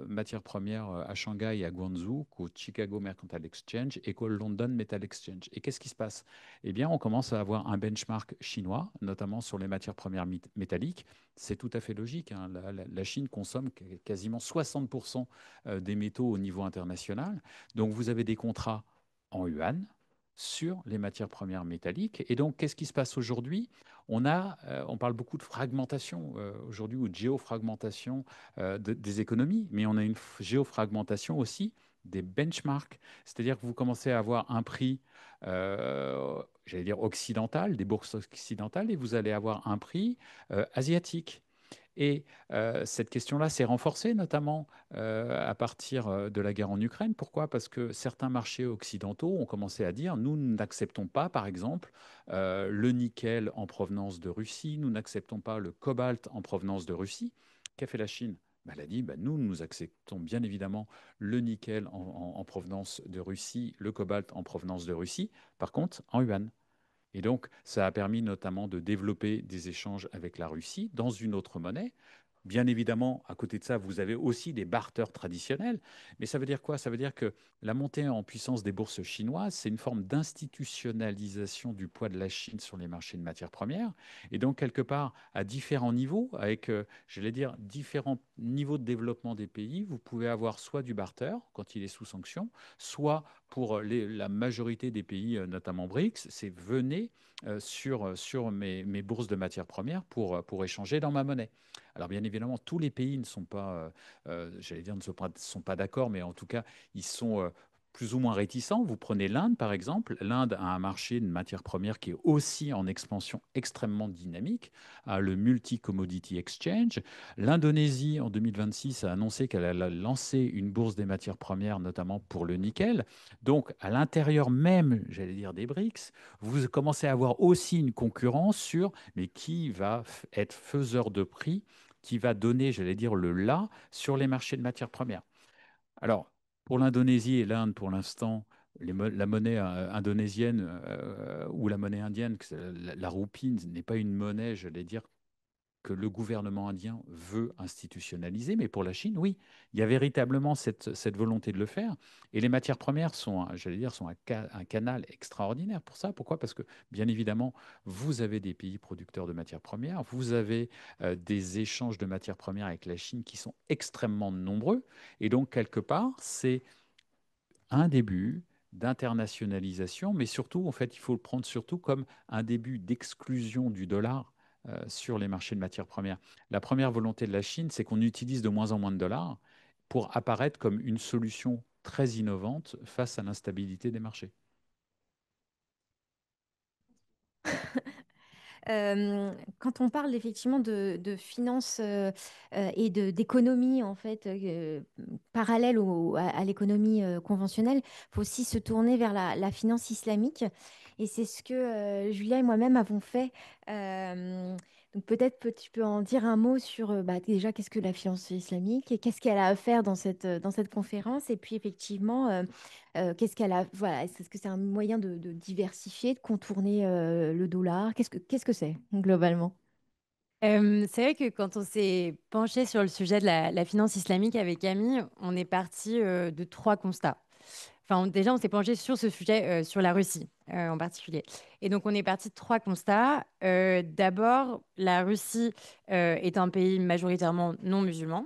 matières premières à Shanghai et à Guangzhou qu'au Chicago Mercantile Exchange et qu'au London Metal Exchange. Et qu'est-ce qui se passe? Eh bien, on commence à avoir un benchmark chinois, notamment sur les matières premières métalliques. C'est tout à fait logique, hein. La Chine consomme quasiment 60% des métaux au niveau international. Donc, vous avez des contrats en yuan sur les matières premières métalliques. Et donc, qu'est-ce qui se passe aujourd'hui? On parle beaucoup de fragmentation aujourd'hui ou de géofragmentation des économies, mais on a une géofragmentation aussi des benchmarks. C'est-à-dire que vous commencez à avoir un prix, j'allais dire occidental, des bourses occidentales, et vous allez avoir un prix asiatique. Et cette question-là s'est renforcée, notamment à partir de la guerre en Ukraine. Pourquoi? Parce que certains marchés occidentaux ont commencé à dire, nous n'acceptons pas, par exemple, le nickel en provenance de Russie, nous n'acceptons pas le cobalt en provenance de Russie. Qu'a fait la Chine? Ben, elle a dit, ben, nous acceptons bien évidemment le nickel en provenance de Russie, le cobalt en provenance de Russie, par contre en yuan. Et donc, ça a permis notamment de développer des échanges avec la Russie dans une autre monnaie. Bien évidemment, à côté de ça, vous avez aussi des barters traditionnels. Mais ça veut dire quoi? Ça veut dire que la montée en puissance des bourses chinoises, c'est une forme d'institutionnalisation du poids de la Chine sur les marchés de matières premières. Et donc, quelque part, à différents niveaux, avec, j'allais dire, différents niveaux de développement des pays, vous pouvez avoir soit du barter quand il est sous sanction, soit pour la majorité des pays, notamment BRICS, c'est venez sur mes bourses de matières premières pour échanger dans ma monnaie. Alors bien évidemment, tous les pays ne sont pas, j'allais dire, ne sont pas d'accord, mais en tout cas, ils sont plus ou moins réticents. Vous prenez l'Inde, par exemple. L'Inde a un marché de matières premières qui est aussi en expansion extrêmement dynamique, a le Multi-Commodity Exchange. L'Indonésie, en 2026, a annoncé qu'elle allait lancer une bourse des matières premières, notamment pour le nickel. Donc, à l'intérieur même, j'allais dire, des BRICS, vous commencez à avoir aussi une concurrence sur mais qui va être faiseur de prix, qui va donner, j'allais dire, le là sur les marchés de matières premières. Alors, pour l'Indonésie et l'Inde, pour l'instant, la monnaie indonésienne ou la monnaie indienne, la roupie n'est pas une monnaie, j'allais dire, que le gouvernement indien veut institutionnaliser, mais pour la Chine, oui, il y a véritablement cette volonté de le faire. Et les matières premières sont, j'allais dire, sont un canal extraordinaire pour ça. Pourquoi? Parce que, bien évidemment, vous avez des pays producteurs de matières premières, vous avez des échanges de matières premières avec la Chine qui sont extrêmement nombreux. Et donc, quelque part, c'est un début d'internationalisation, mais surtout, en fait, il faut le prendre surtout comme un début d'exclusion du dollar sur les marchés de matières premières. La première volonté de la Chine, c'est qu'on utilise de moins en moins de dollars pour apparaître comme une solution très innovante face à l'instabilité des marchés. Quand on parle effectivement de finances et d'économie en fait parallèle à l'économie conventionnelle, il faut aussi se tourner vers la finance islamique. Et c'est ce que Julia et moi-même avons fait. Donc peut-être tu peux en dire un mot sur bah, déjà qu'est-ce que la finance islamique et qu'est-ce qu'elle a à faire dans cette conférence. Et puis effectivement, qu'est-ce qu'elle a, voilà, est-ce que c'est un moyen de diversifier, de contourner le dollar? Qu'est-ce que c'est globalement? C'est vrai que quand on s'est penché sur le sujet de la finance islamique avec Camille, on est parti de trois constats. Enfin, déjà, on s'est penché sur ce sujet, sur la Russie en particulier. Et donc, on est parti de trois constats. D'abord, la Russie est un pays majoritairement non musulman.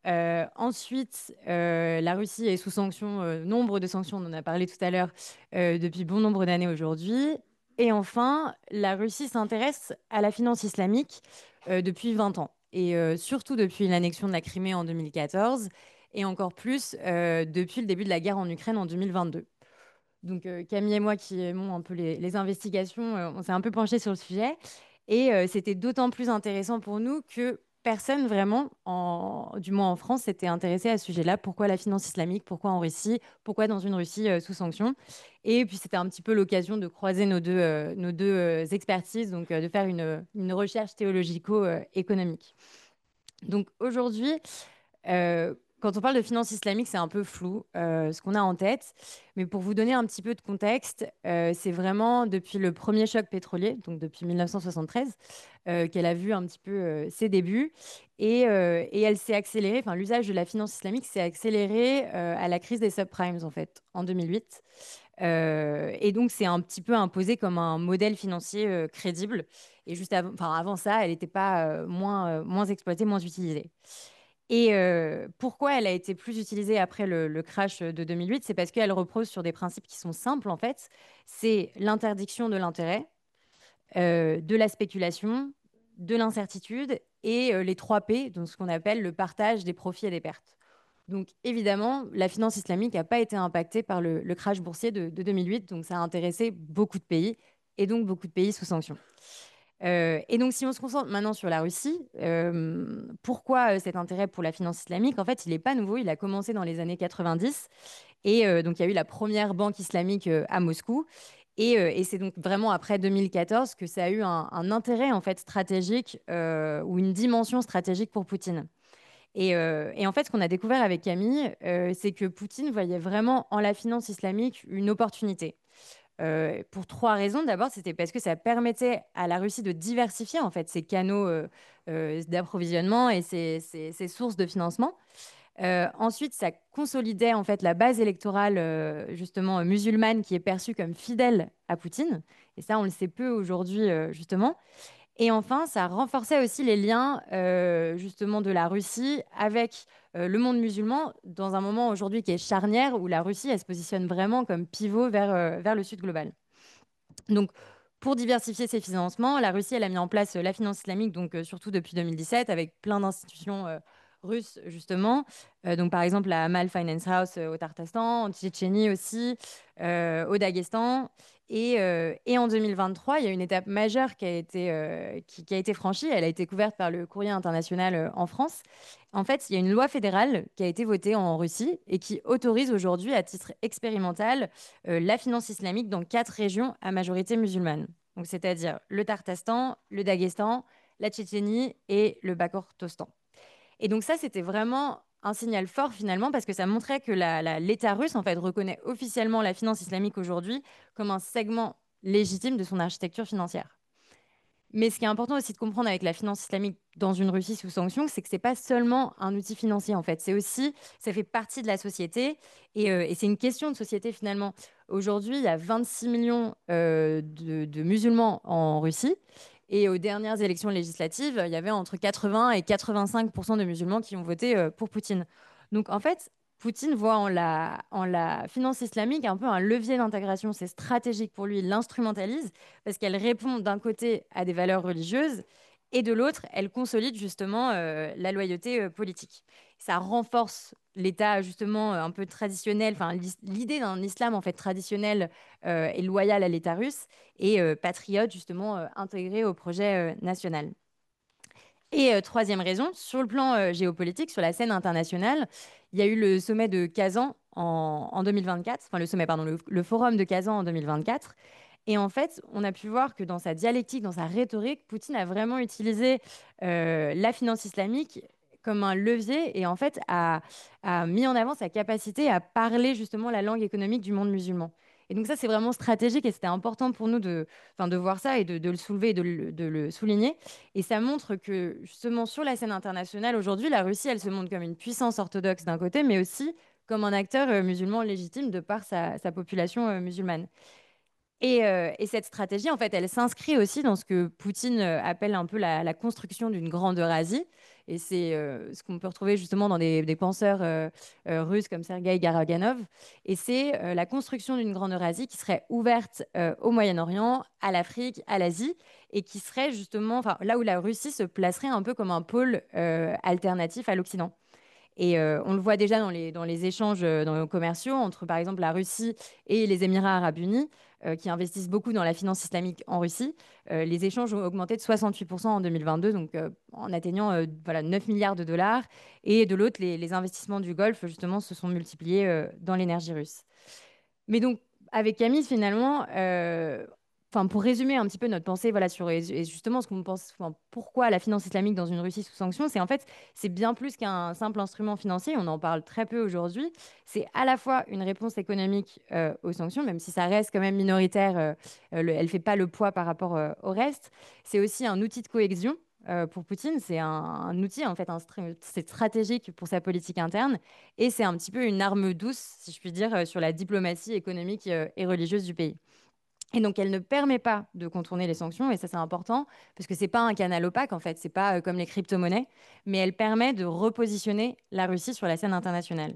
Ensuite, la Russie est sous sanctions, nombre de sanctions, on en a parlé tout à l'heure, depuis bon nombre d'années aujourd'hui. Et enfin, la Russie s'intéresse à la finance islamique depuis 20 ans, et surtout depuis l'annexion de la Crimée en 2014, et encore plus depuis le début de la guerre en Ukraine en 2022. Donc Camille et moi qui aimons un peu les investigations, on s'est un peu penché sur le sujet. Et c'était d'autant plus intéressant pour nous que personne vraiment, du moins en France, s'était intéressé à ce sujet-là. Pourquoi la finance islamique? Pourquoi en Russie? Pourquoi dans une Russie sous sanction? Et puis c'était un petit peu l'occasion de croiser nos deux expertises, donc de faire une recherche théologico-économique. Donc aujourd'hui, quand on parle de finance islamique, c'est un peu flou ce qu'on a en tête. Mais pour vous donner un petit peu de contexte, c'est vraiment depuis le premier choc pétrolier, donc depuis 1973, qu'elle a vu un petit peu ses débuts. Et elle s'est accélérée, enfin l'usage de la finance islamique s'est accéléré à la crise des subprimes, en fait, en 2008. Et donc, c'est un petit peu imposé comme un modèle financier crédible. Et juste avant ça, elle n'était pas moins exploitée, moins utilisée. Et pourquoi elle a été plus utilisée après le crash de 2008? C'est parce qu'elle repose sur des principes qui sont simples, en fait. C'est l'interdiction de l'intérêt, de la spéculation, de l'incertitude et les 3 P, donc ce qu'on appelle le partage des profits et des pertes. Donc évidemment, la finance islamique n'a pas été impactée par le crash boursier de 2008, donc ça a intéressé beaucoup de pays et donc beaucoup de pays sous sanctions. Et donc, si on se concentre maintenant sur la Russie, pourquoi cet intérêt pour la finance islamique? En fait, il n'est pas nouveau, il a commencé dans les années 90. Et donc, il y a eu la première banque islamique à Moscou. Et c'est donc vraiment après 2014 que ça a eu un intérêt en fait stratégique ou une dimension stratégique pour Poutine. Et en fait, ce qu'on a découvert avec Camille, c'est que Poutine voyait vraiment en la finance islamique une opportunité. Pour trois raisons. D'abord, c'était parce que ça permettait à la Russie de diversifier en fait ses canaux d'approvisionnement et ses sources de financement. Ensuite, ça consolidait en fait la base électorale justement musulmane qui est perçue comme fidèle à Poutine. Et ça, on le sait peu aujourd'hui justement. Et enfin, ça renforçait aussi les liens justement de la Russie avec le monde musulman dans un moment aujourd'hui qui est charnière où la Russie, elle se positionne vraiment comme pivot vers le sud global. Donc, pour diversifier ses financements, la Russie, elle a mis en place la finance islamique, donc surtout depuis 2017, avec plein d'institutions russes, justement. Donc, par exemple, la Amal Finance House au Tartastan, en Tchétchénie aussi, au Daghestan. Et en 2023, il y a une étape majeure qui a été franchie. Elle a été couverte par le Courrier international en France. En fait, il y a une loi fédérale qui a été votée en Russie et qui autorise aujourd'hui, à titre expérimental, la finance islamique dans 4 régions à majorité musulmane. Donc, c'est-à-dire le Tartastan, le Daghestan, la Tchétchénie et le Bakortostan. Et donc ça, c'était vraiment un signal fort finalement parce que ça montrait que l'État russe en fait reconnaît officiellement la finance islamique aujourd'hui comme un segment légitime de son architecture financière. Mais ce qui est important aussi de comprendre avec la finance islamique dans une Russie sous sanctions, c'est que c'est pas seulement un outil financier en fait, c'est aussi, ça fait partie de la société et c'est une question de société finalement. Aujourd'hui, il y a 26 millions de musulmans en Russie et aux dernières élections législatives, il y avait entre 80 et 85% de musulmans qui ont voté pour Poutine. Donc en fait, Poutine voit en la finance islamique un peu un levier d'intégration, c'est stratégique pour lui, il l'instrumentalise parce qu'elle répond d'un côté à des valeurs religieuses et de l'autre, elle consolide justement la loyauté politique. Ça renforce l'État justement un peu traditionnel, enfin l'idée d'un islam en fait traditionnel et loyal à l'État russe et patriote justement intégré au projet national. Et troisième raison, sur le plan géopolitique, sur la scène internationale, il y a eu le sommet de Kazan en 2024, enfin le sommet, pardon, le forum de Kazan en 2024. Et en fait, on a pu voir que dans sa dialectique, dans sa rhétorique, Poutine a vraiment utilisé la finance islamique comme un levier et en fait a mis en avant sa capacité à parler justement la langue économique du monde musulman. Et donc ça, c'est vraiment stratégique et c'était important pour nous de voir ça et de le soulever et de le souligner. Et ça montre que justement sur la scène internationale, aujourd'hui, la Russie, elle se montre comme une puissance orthodoxe d'un côté, mais aussi comme un acteur musulman légitime de par sa population musulmane. Et cette stratégie, en fait, elle s'inscrit aussi dans ce que Poutine appelle un peu la construction d'une grande Eurasie. Et c'est ce qu'on peut retrouver justement dans des penseurs russes comme Sergueï Garaganov. Et c'est la construction d'une grande Eurasie qui serait ouverte au Moyen-Orient, à l'Afrique, à l'Asie, et qui serait justement enfin, là où la Russie se placerait un peu comme un pôle alternatif à l'Occident. Et on le voit déjà dans les échanges dans les commerciaux entre, par exemple, la Russie et les Émirats arabes unis, qui investissent beaucoup dans la finance islamique en Russie. Les échanges ont augmenté de 68% en 2022, donc en atteignant voilà, 9 milliards de dollars. Et de l'autre, les investissements du Golfe, justement, se sont multipliés dans l'énergie russe. Mais donc, avec Camille, finalement, enfin, pour résumer un petit peu notre pensée voilà, sur et justement ce qu'on pense, enfin, pourquoi la finance islamique dans une Russie sous sanction, c'est en fait, c'est bien plus qu'un simple instrument financier, on en parle très peu aujourd'hui. C'est à la fois une réponse économique aux sanctions, même si ça reste quand même minoritaire, elle ne fait pas le poids par rapport au reste. C'est aussi un outil de cohésion. Pour Poutine, c'est un outil, en fait, c'est stratégique pour sa politique interne. Et c'est un petit peu une arme douce, si je puis dire, sur la diplomatie économique et religieuse du pays. Et donc, elle ne permet pas de contourner les sanctions, et ça, c'est important, parce que ce n'est pas un canal opaque, en fait, ce n'est pas comme les crypto-monnaies, mais elle permet de repositionner la Russie sur la scène internationale.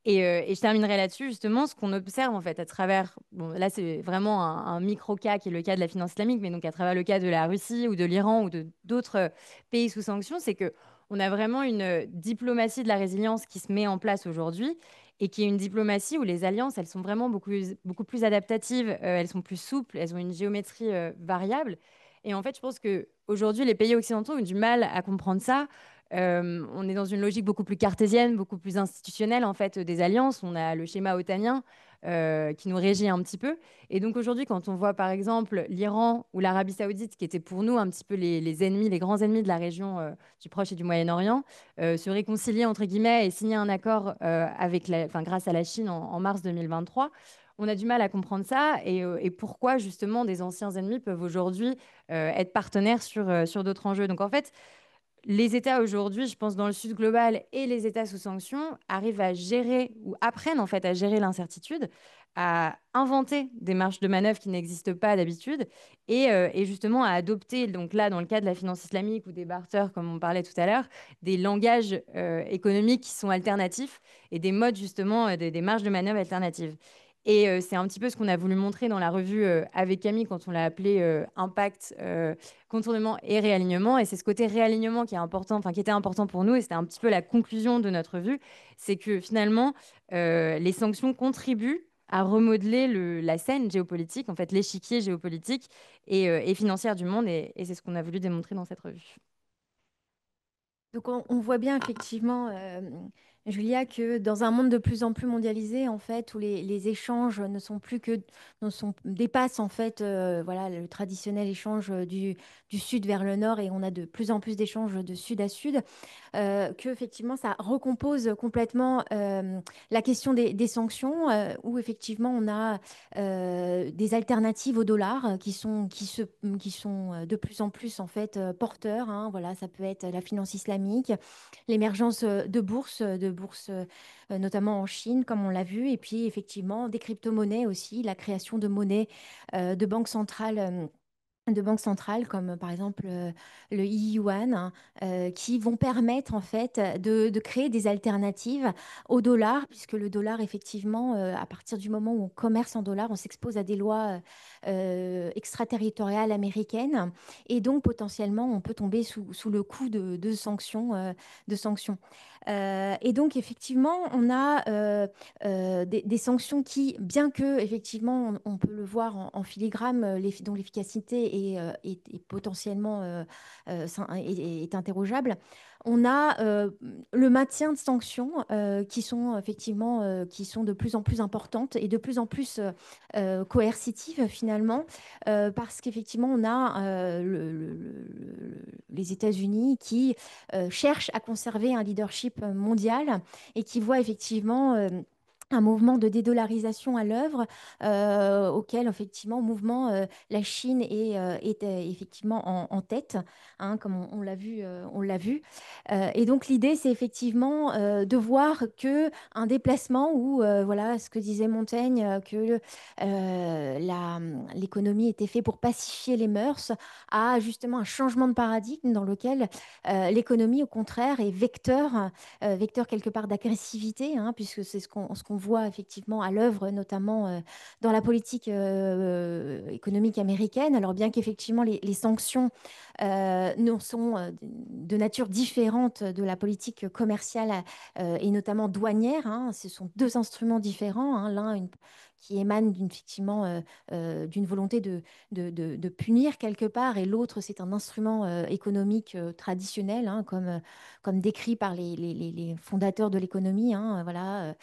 Et je terminerai là-dessus, justement, ce qu'on observe, en fait, à travers, bon, là, c'est vraiment un micro-cas qui est le cas de la finance islamique, mais donc à travers le cas de la Russie ou de l'Iran ou de d'autres pays sous sanctions, c'est que on a vraiment une diplomatie de la résilience qui se met en place aujourd'hui et qui est une diplomatie où les alliances, elles sont vraiment beaucoup plus adaptatives, elles sont plus souples, elles ont une géométrie variable. Et en fait, je pense qu'aujourd'hui, les pays occidentaux ont du mal à comprendre ça. On est dans une logique beaucoup plus cartésienne, beaucoup plus institutionnelle en fait des alliances. On a le schéma otanien qui nous régit un petit peu. Et donc aujourd'hui, quand on voit par exemple l'Iran ou l'Arabie Saoudite, qui étaient pour nous un petit peu les ennemis, les grands ennemis de la région du Proche et du Moyen-Orient, se réconcilier entre guillemets et signer un accord grâce à la Chine en mars 2023. On a du mal à comprendre ça et pourquoi justement des anciens ennemis peuvent aujourd'hui être partenaires sur d'autres enjeux. Donc en fait, les États aujourd'hui, je pense dans le Sud global et les États sous sanctions, arrivent à gérer ou apprennent en fait à gérer l'incertitude, à inventer des marges de manœuvre qui n'existent pas d'habitude et justement à adopter, donc là dans le cas de la finance islamique ou des barters comme on parlait tout à l'heure, des langages économiques qui sont alternatifs et des modes justement, des marges de manœuvre alternatives. Et c'est un petit peu ce qu'on a voulu montrer dans la revue avec Camille quand on l'a appelé Impact, contournement et réalignement. Et c'est ce côté réalignement qui est important, enfin qui était important pour nous. Et c'était un petit peu la conclusion de notre revue. C'est que finalement, les sanctions contribuent à remodeler la scène géopolitique, en fait l'échiquier géopolitique et financière du monde. Et c'est ce qu'on a voulu démontrer dans cette revue. Donc on voit bien effectivement, Julia, que dans un monde de plus en plus mondialisé, en fait, où les échanges ne sont plus que dépassent en fait, voilà, le traditionnel échange du sud vers le nord, et on a de plus en plus d'échanges de sud à sud, que effectivement ça recompose complètement la question des sanctions, où effectivement on a des alternatives au dollar qui sont de plus en plus en fait porteurs, hein. Voilà, ça peut être la finance islamique, l'émergence de bourses notamment en Chine, comme on l'a vu, et puis effectivement des crypto-monnaies aussi, la création de monnaies de banques centrales comme par exemple le yuan, hein, qui vont permettre en fait de créer des alternatives au dollar, puisque le dollar effectivement, à partir du moment où on commerce en dollars, on s'expose à des lois extraterritoriales américaines, et donc potentiellement on peut tomber sous le coup de sanctions, de sanctions. Et donc effectivement on a des sanctions qui, bien que effectivement on peut le voir en filigrane, dont l'efficacité est potentiellement est interrogeable, on a le maintien de sanctions qui sont effectivement qui sont de plus en plus importantes et de plus en plus coercitives finalement, parce qu'effectivement on a les États-Unis qui cherchent à conserver un leadership mondial et qui voient effectivement un mouvement de dédollarisation à l'œuvre, auquel effectivement mouvement la Chine est effectivement en tête, hein, comme on l'a vu, on l'a vu. Et donc l'idée c'est effectivement de voir que un déplacement où voilà ce que disait Montaigne, que l'économie était faite pour pacifier les mœurs, a justement un changement de paradigme dans lequel l'économie au contraire est vecteur quelque part d'agressivité, hein, puisque c'est ce qu'on voit effectivement à l'œuvre, notamment dans la politique économique américaine. Alors bien qu'effectivement les sanctions non, sont de nature différente de la politique commerciale et notamment douanière, hein. Ce sont deux instruments différents, hein. Qui émane effectivement d'une volonté de punir quelque part, et l'autre c'est un instrument économique traditionnel, hein, comme décrit par les fondateurs de l'économie, hein, voilà.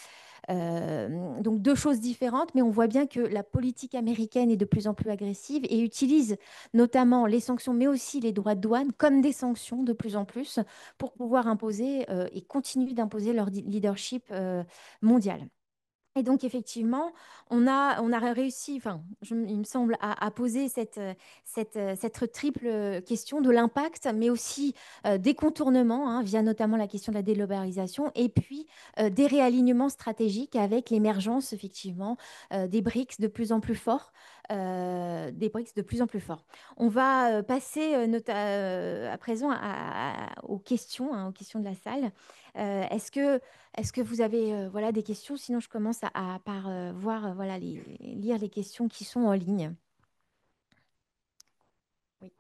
Donc deux choses différentes, mais on voit bien que la politique américaine est de plus en plus agressive et utilise notamment les sanctions, mais aussi les droits de douane comme des sanctions de plus en plus pour pouvoir imposer et continuer d'imposer leur leadership mondial. Et donc, effectivement, on a réussi, enfin, il me semble, à poser cette triple question de l'impact, mais aussi des contournements, hein, via notamment la question de la déglobalisation, et puis des réalignements stratégiques avec l'émergence, effectivement, des BRICS de plus en plus forts. Des BRICS de plus en plus forts. On va passer à présent aux questions, hein, aux questions de la salle. Est-ce que vous avez voilà, des questions? Sinon, je commence par voir, voilà, lire les questions qui sont en ligne. Oui.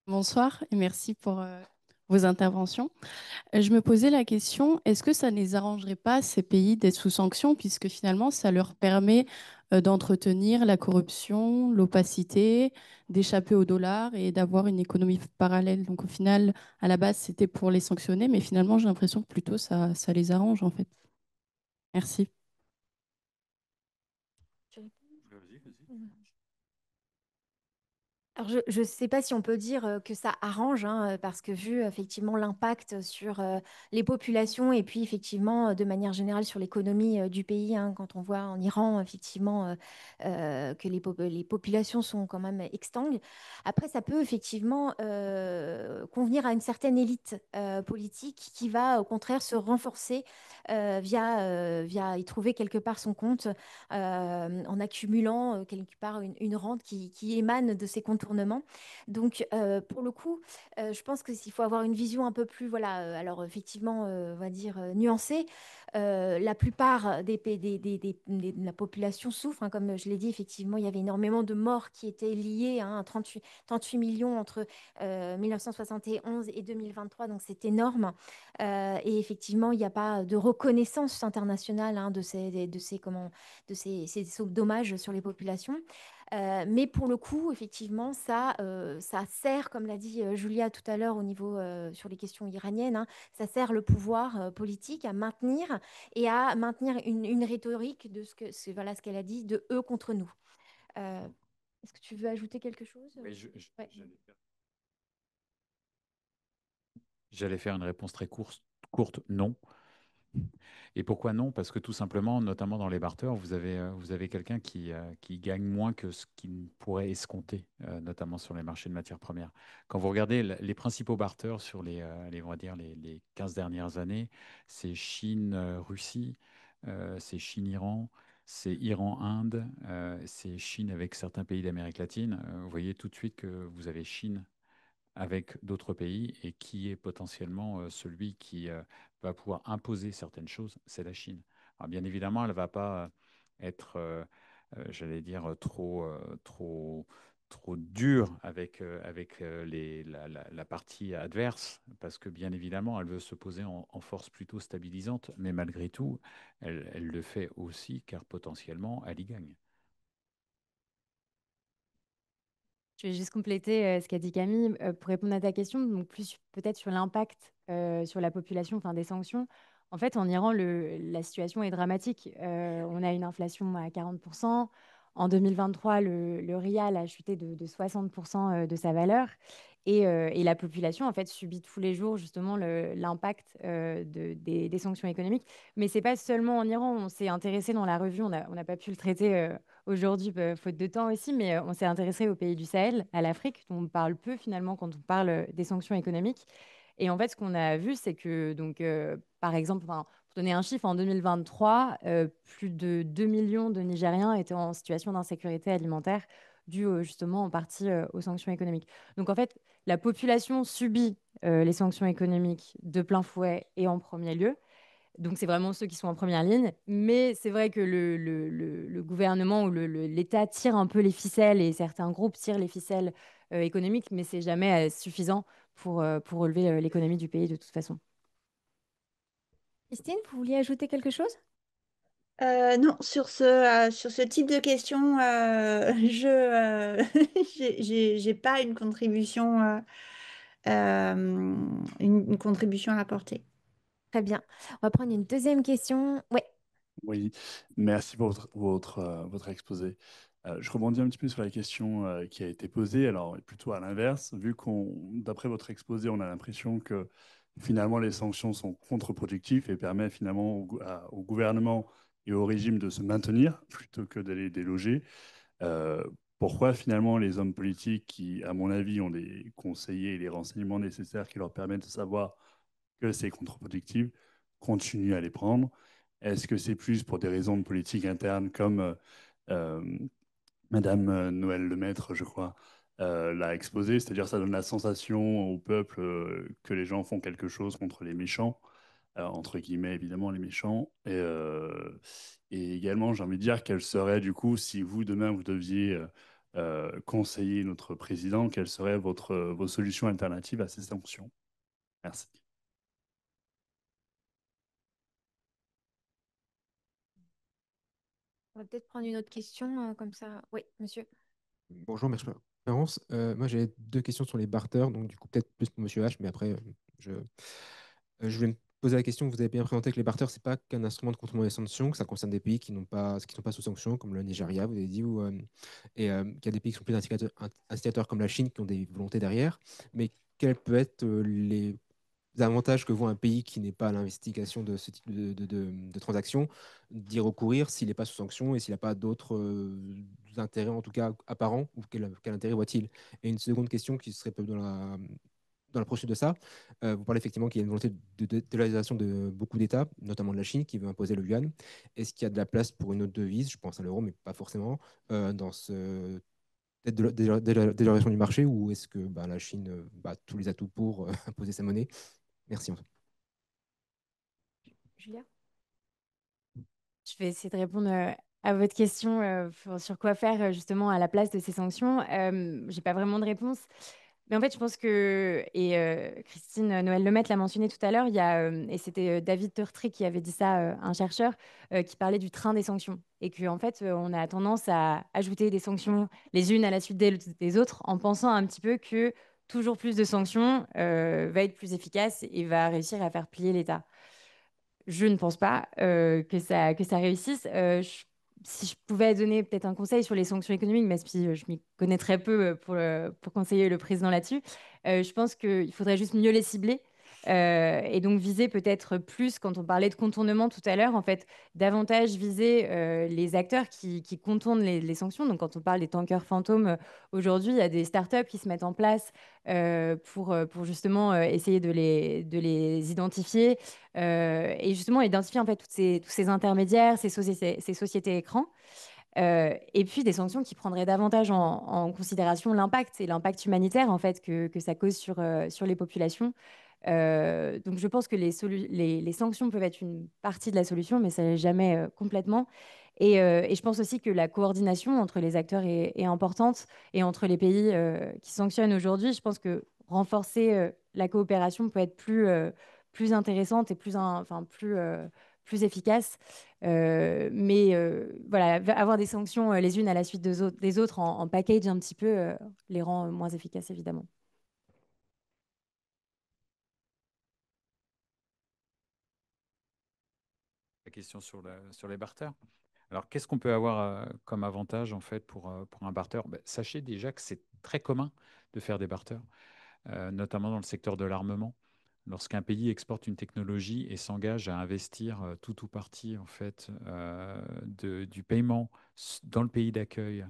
Bonsoir et merci pour vos interventions. Je me posais la question, est-ce que ça ne les arrangerait pas, ces pays, d'être sous sanction, puisque finalement, ça leur permet d'entretenir la corruption, l'opacité, d'échapper au dollar et d'avoir une économie parallèle. Donc au final, à la base, c'était pour les sanctionner, mais finalement, j'ai l'impression que plutôt ça les arrange, en fait. Merci. Vas-y, vas-y. Alors, je ne sais pas si on peut dire que ça arrange, hein, parce que vu effectivement l'impact sur les populations et puis effectivement de manière générale sur l'économie du pays, hein, quand on voit en Iran effectivement que les populations sont quand même exsangues. Après, ça peut effectivement convenir à une certaine élite politique qui va au contraire se renforcer via y trouver quelque part son compte en accumulant quelque part une rente qui émane de ces contournements. Donc, pour le coup, je pense qu'il faut avoir une vision un peu plus, voilà, alors effectivement, on va dire nuancée. La plupart de la population souffre, hein, comme je l'ai dit, effectivement, il y avait énormément de morts qui étaient liées, hein, à 38 millions entre 1971 et 2023, donc c'est énorme. Et effectivement, il n'y a pas de reconnaissance internationale, hein, de ces dommages sur les populations. Mais pour le coup, effectivement, ça sert, comme l'a dit Julia tout à l'heure au niveau sur les questions iraniennes, hein, ça sert le pouvoir politique à maintenir une rhétorique de voilà, ce qu'elle a dit, de eux contre nous. Est-ce que tu veux ajouter quelque chose? Oui, Ouais. j'allais faire une réponse très courte, non. Et pourquoi non? Parce que tout simplement, notamment dans les barters, vous avez quelqu'un qui gagne moins que ce qu'il pourrait escompter, notamment sur les marchés de matières premières. Quand vous regardez les principaux barters sur on va dire les 15 dernières années, c'est Chine-Russie, c'est Chine-Iran, c'est Iran-Inde, c'est Chine avec certains pays d'Amérique latine. Vous voyez tout de suite que vous avez Chine avec d'autres pays et qui est potentiellement celui qui va pouvoir imposer certaines choses, c'est la Chine. Alors, bien évidemment, elle ne va pas être, j'allais dire, trop dure avec la partie adverse, parce que bien évidemment, elle veut se poser en force plutôt stabilisante, mais malgré tout, elle le fait aussi car potentiellement, elle y gagne. Je vais juste compléter ce qu'a dit Camille pour répondre à ta question, donc plus peut-être sur l'impact sur la population, enfin des sanctions. En fait, en Iran, la situation est dramatique. On a une inflation à 40%. En 2023, le rial a chuté de 60% de sa valeur. Et la population, en fait, subit tous les jours justement l'impact des sanctions économiques. Mais c'est pas seulement en Iran. On s'est intéressé dans la revue, on n'a pas pu le traiter aujourd'hui, faute de temps aussi, mais on s'est intéressé aux pays du Sahel, à l'Afrique, dont on parle peu finalement quand on parle des sanctions économiques. Et en fait, ce qu'on a vu, c'est que, donc, par exemple, enfin, pour donner un chiffre, en 2023, plus de 2 millions de Nigériens étaient en situation d'insécurité alimentaire due justement en partie aux sanctions économiques. Donc en fait, la population subit les sanctions économiques de plein fouet et en premier lieu. Donc, c'est vraiment ceux qui sont en première ligne. Mais c'est vrai que le gouvernement ou l'État tire un peu les ficelles et certains groupes tirent les ficelles économiques, mais c'est jamais suffisant pour relever l'économie du pays de toute façon. Christine, vous vouliez ajouter quelque chose? Non, sur ce type de questions, j'ai pas une contribution, une contribution à apporter. Très bien. On va prendre une deuxième question. Ouais. Oui, merci pour votre exposé. Je rebondis un petit peu sur la question qui a été posée, alors plutôt à l'inverse, vu d'après votre exposé, on a l'impression que finalement les sanctions sont contre-productives et permettent finalement au gouvernement et au régime de se maintenir plutôt que d'aller déloger. Euh, Pourquoi finalement les hommes politiques qui, à mon avis, ont les conseillers et les renseignements nécessaires qui leur permettent de savoir que c'est contre-productif, continuent à les prendre? Est-ce que c'est plus pour des raisons de politique interne comme euh, Madame Noël Lemaître, je crois, l'a exposé, c'est-à-dire ça donne la sensation au peuple que les gens font quelque chose contre les méchants, entre guillemets évidemment les méchants. Et également, j'ai envie de dire quelle serait du coup, si vous demain vous deviez conseiller notre président, quelles seraient vos solutions alternatives à ces sanctions? Merci. On va peut-être prendre une autre question comme ça. Oui, monsieur. Bonjour, merci pour la conférence. Moi, j'ai deux questions sur les barters, donc du coup, peut-être plus pour Monsieur H, mais après, je vais me poser la question. Vous avez bien présenté que les barters, c'est pas qu'un instrument de contournement des sanctions, que ça concerne des pays qui sont pas sous sanctions, comme le Nigeria, vous avez dit, qu'il y a des pays qui sont plus instigateurs comme la Chine, qui ont des volontés derrière. Mais quels peuvent être les avantages que voit un pays qui n'est pas à l'investigation de ce type de transactions d'y recourir s'il n'est pas sous sanction et s'il n'a pas d'autres intérêts, en tout cas apparents, ou quel intérêt voit-il? Et une seconde question qui serait peu dans la poursuite de ça, vous parlez effectivement qu'il y a une volonté de dollarisation de beaucoup d'États, notamment de la Chine, qui veut imposer le yuan. Est-ce qu'il y a de la place pour une autre devise, je pense à l'euro, mais pas forcément, dans ce peut-être dédollarisation du marché, ou est-ce que la Chine a tous les atouts pour imposer sa monnaie? Merci. Julia? Je vais essayer de répondre à votre question sur quoi faire justement à la place de ces sanctions. J'ai pas vraiment de réponse. Mais en fait, je pense que, et Christine Noël Lemaitre l'a mentionné tout à l'heure, et c'était David Turtry qui avait dit ça, un chercheur, qui parlait du train des sanctions. Et qu'en fait, on a tendance à ajouter des sanctions les unes à la suite des autres en pensant un petit peu que toujours plus de sanctions va être plus efficace et va réussir à faire plier l'État. Je ne pense pas que ça réussisse. Si je pouvais donner peut-être un conseil sur les sanctions économiques, même si je m'y connais très peu pour conseiller le président là-dessus, je pense qu'il faudrait juste mieux les cibler. Et donc viser peut-être plus, quand on parlait de contournement tout à l'heure, en fait, davantage viser les acteurs qui contournent les sanctions. Donc quand on parle des tankers fantômes, aujourd'hui, il y a des startups qui se mettent en place pour justement essayer de les identifier et justement identifier en fait tous ces intermédiaires, ces sociétés écrans. Et puis des sanctions qui prendraient davantage en considération l'impact et l'impact humanitaire en fait que ça cause sur les populations. Donc je pense que les sanctions peuvent être une partie de la solution, mais ça n'est jamais complètement. Et je pense aussi que la coordination entre les acteurs est importante et entre les pays qui sanctionnent aujourd'hui. Je pense que renforcer la coopération peut être plus intéressante et plus efficace. Mais voilà, avoir des sanctions les unes à la suite des autres en package un petit peu les rend moins efficaces, évidemment. La question sur les barters. Alors, qu'est-ce qu'on peut avoir comme avantage en fait pour un barter? Ben, sachez déjà que c'est très commun de faire des barters, notamment dans le secteur de l'armement. Lorsqu'un pays exporte une technologie et s'engage à investir tout ou partie en fait du paiement dans le pays d'accueil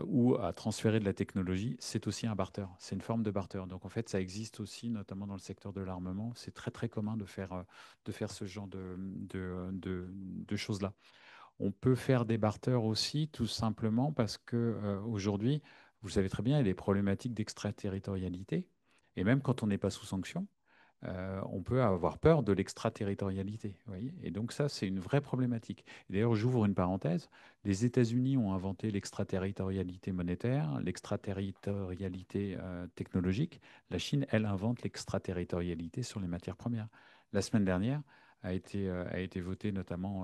ou à transférer de la technologie, c'est aussi un barter. C'est une forme de barter. Donc en fait, ça existe aussi, notamment dans le secteur de l'armement. C'est très très commun de faire ce genre de choses-là. On peut faire des barters aussi, tout simplement parce que aujourd'hui, vous le savez très bien, il y a des problématiques d'extraterritorialité. Et même quand on n'est pas sous sanction, on peut avoir peur de l'extraterritorialité. Vous voyez. Et donc ça, c'est une vraie problématique. Et d'ailleurs, j'ouvre une parenthèse. Les États-Unis ont inventé l'extraterritorialité monétaire, l'extraterritorialité technologique. La Chine, elle, invente l'extraterritorialité sur les matières premières. La semaine dernière a été votée notamment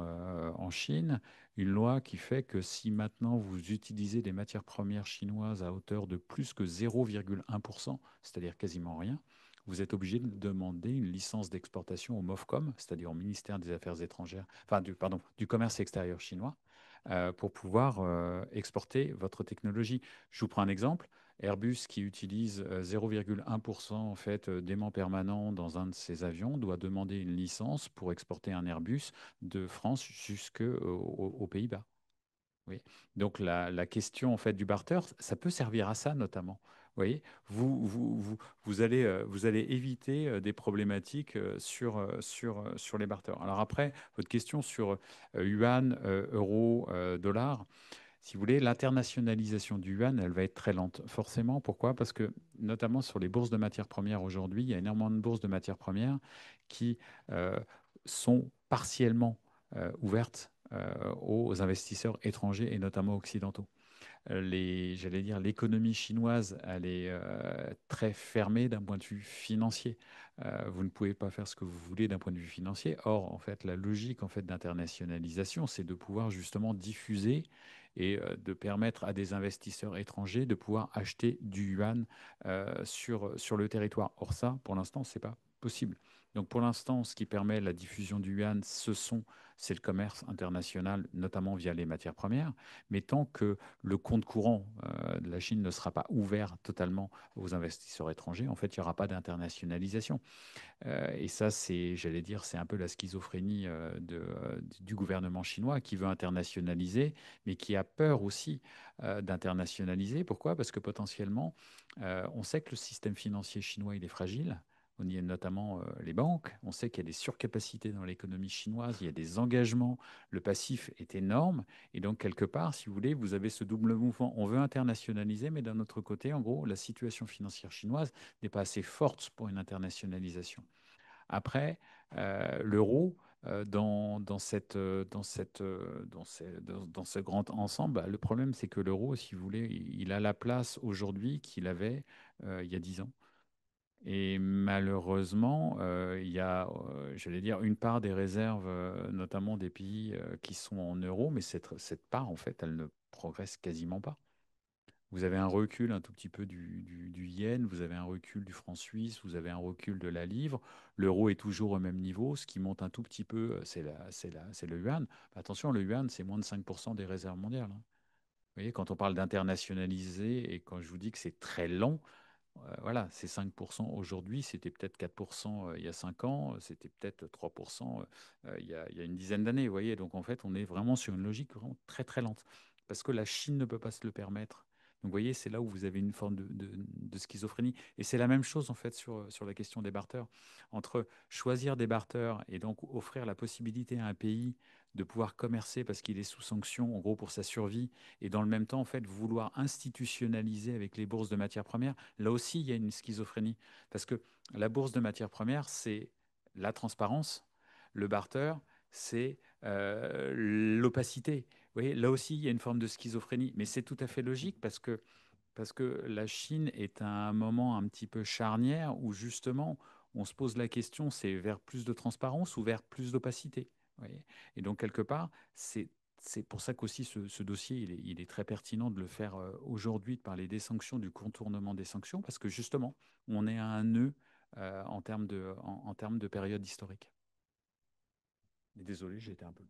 en Chine une loi qui fait que si maintenant vous utilisez des matières premières chinoises à hauteur de plus que 0,1%, c'est-à-dire quasiment rien, vous êtes obligé de demander une licence d'exportation au MOFCOM, c'est-à-dire au ministère des Affaires étrangères, enfin du commerce extérieur chinois, pour pouvoir exporter votre technologie. Je vous prends un exemple. Airbus, qui utilise 0,1% en fait d'aimant permanent dans un de ses avions, doit demander une licence pour exporter un Airbus de France jusqu'aux Pays-Bas. Oui. Donc la question en fait du barter, ça peut servir à ça notamment. Vous voyez, vous allez éviter des problématiques sur les barters. Alors après, votre question sur yuan, euro, dollar, si vous voulez, l'internationalisation du yuan, elle va être très lente. Forcément, pourquoi? Parce que notamment sur les bourses de matières premières aujourd'hui, il y a énormément de bourses de matières premières qui euh, sont partiellement ouvertes aux investisseurs étrangers et notamment occidentaux. j'allais dire, l'économie chinoise, elle est très fermée d'un point de vue financier. Vous ne pouvez pas faire ce que vous voulez d'un point de vue financier. Or, en fait, la logique en fait, d'internationalisation, c'est de pouvoir justement diffuser et de permettre à des investisseurs étrangers de pouvoir acheter du yuan sur le territoire. Or, ça, pour l'instant, ce n'est pas possible. Donc, pour l'instant, ce qui permet la diffusion du yuan, c'est le commerce international, notamment via les matières premières. Mais tant que le compte courant de la Chine ne sera pas ouvert totalement aux investisseurs étrangers, en fait, il n'y aura pas d'internationalisation. Et ça, j'allais dire, c'est un peu la schizophrénie du gouvernement chinois qui veut internationaliser, mais qui a peur aussi d'internationaliser. Pourquoi? Parce que potentiellement, on sait que le système financier chinois, il est fragile. On y est notamment les banques. On sait qu'il y a des surcapacités dans l'économie chinoise, il y a des engagements, le passif est énorme. Et donc, quelque part, si vous voulez, vous avez ce double mouvement. On veut internationaliser, mais d'un autre côté, en gros, la situation financière chinoise n'est pas assez forte pour une internationalisation. Après, l'euro, dans ce grand ensemble, bah, le problème, c'est que l'euro, si vous voulez, il a la place aujourd'hui qu'il avait il y a 10 ans. Et malheureusement, il y a, j'allais dire, une part des réserves, notamment des pays qui sont en euros, mais cette part, en fait, elle ne progresse quasiment pas. Vous avez un recul un tout petit peu du yen, vous avez un recul du franc suisse, vous avez un recul de la livre. L'euro est toujours au même niveau. Ce qui monte un tout petit peu, c'est le yuan. Attention, le yuan, c'est moins de 5% des réserves mondiales, hein. Vous voyez, quand on parle d'internationaliser et quand je vous dis que c'est très lent, voilà, c'est 5% aujourd'hui, c'était peut-être 4% il y a 5 ans, c'était peut-être 3% il y a une dizaine d'années. Vous voyez, donc en fait, on est vraiment sur une logique vraiment très très lente parce que la Chine ne peut pas se le permettre. Donc vous voyez, c'est là où vous avez une forme de schizophrénie. Et c'est la même chose en fait sur la question des barters. Entre choisir des barters et donc offrir la possibilité à un pays de pouvoir commercer parce qu'il est sous sanction, en gros pour sa survie, et dans le même temps, en fait, vouloir institutionnaliser avec les bourses de matières premières, là aussi, il y a une schizophrénie. Parce que la bourse de matières premières, c'est la transparence. Le barter, c'est l'opacité. Vous voyez, là aussi, il y a une forme de schizophrénie. Mais c'est tout à fait logique parce que la Chine est à un moment un petit peu charnière où justement, on se pose la question, c'est vers plus de transparence ou vers plus d'opacité. Vous voyez. Et donc, quelque part, c'est pour ça qu'aussi ce dossier, il est très pertinent de le faire aujourd'hui, de parler des sanctions, du contournement des sanctions, parce que justement, on est à un nœud en termes de période historique. Et désolé, j'ai été un peu...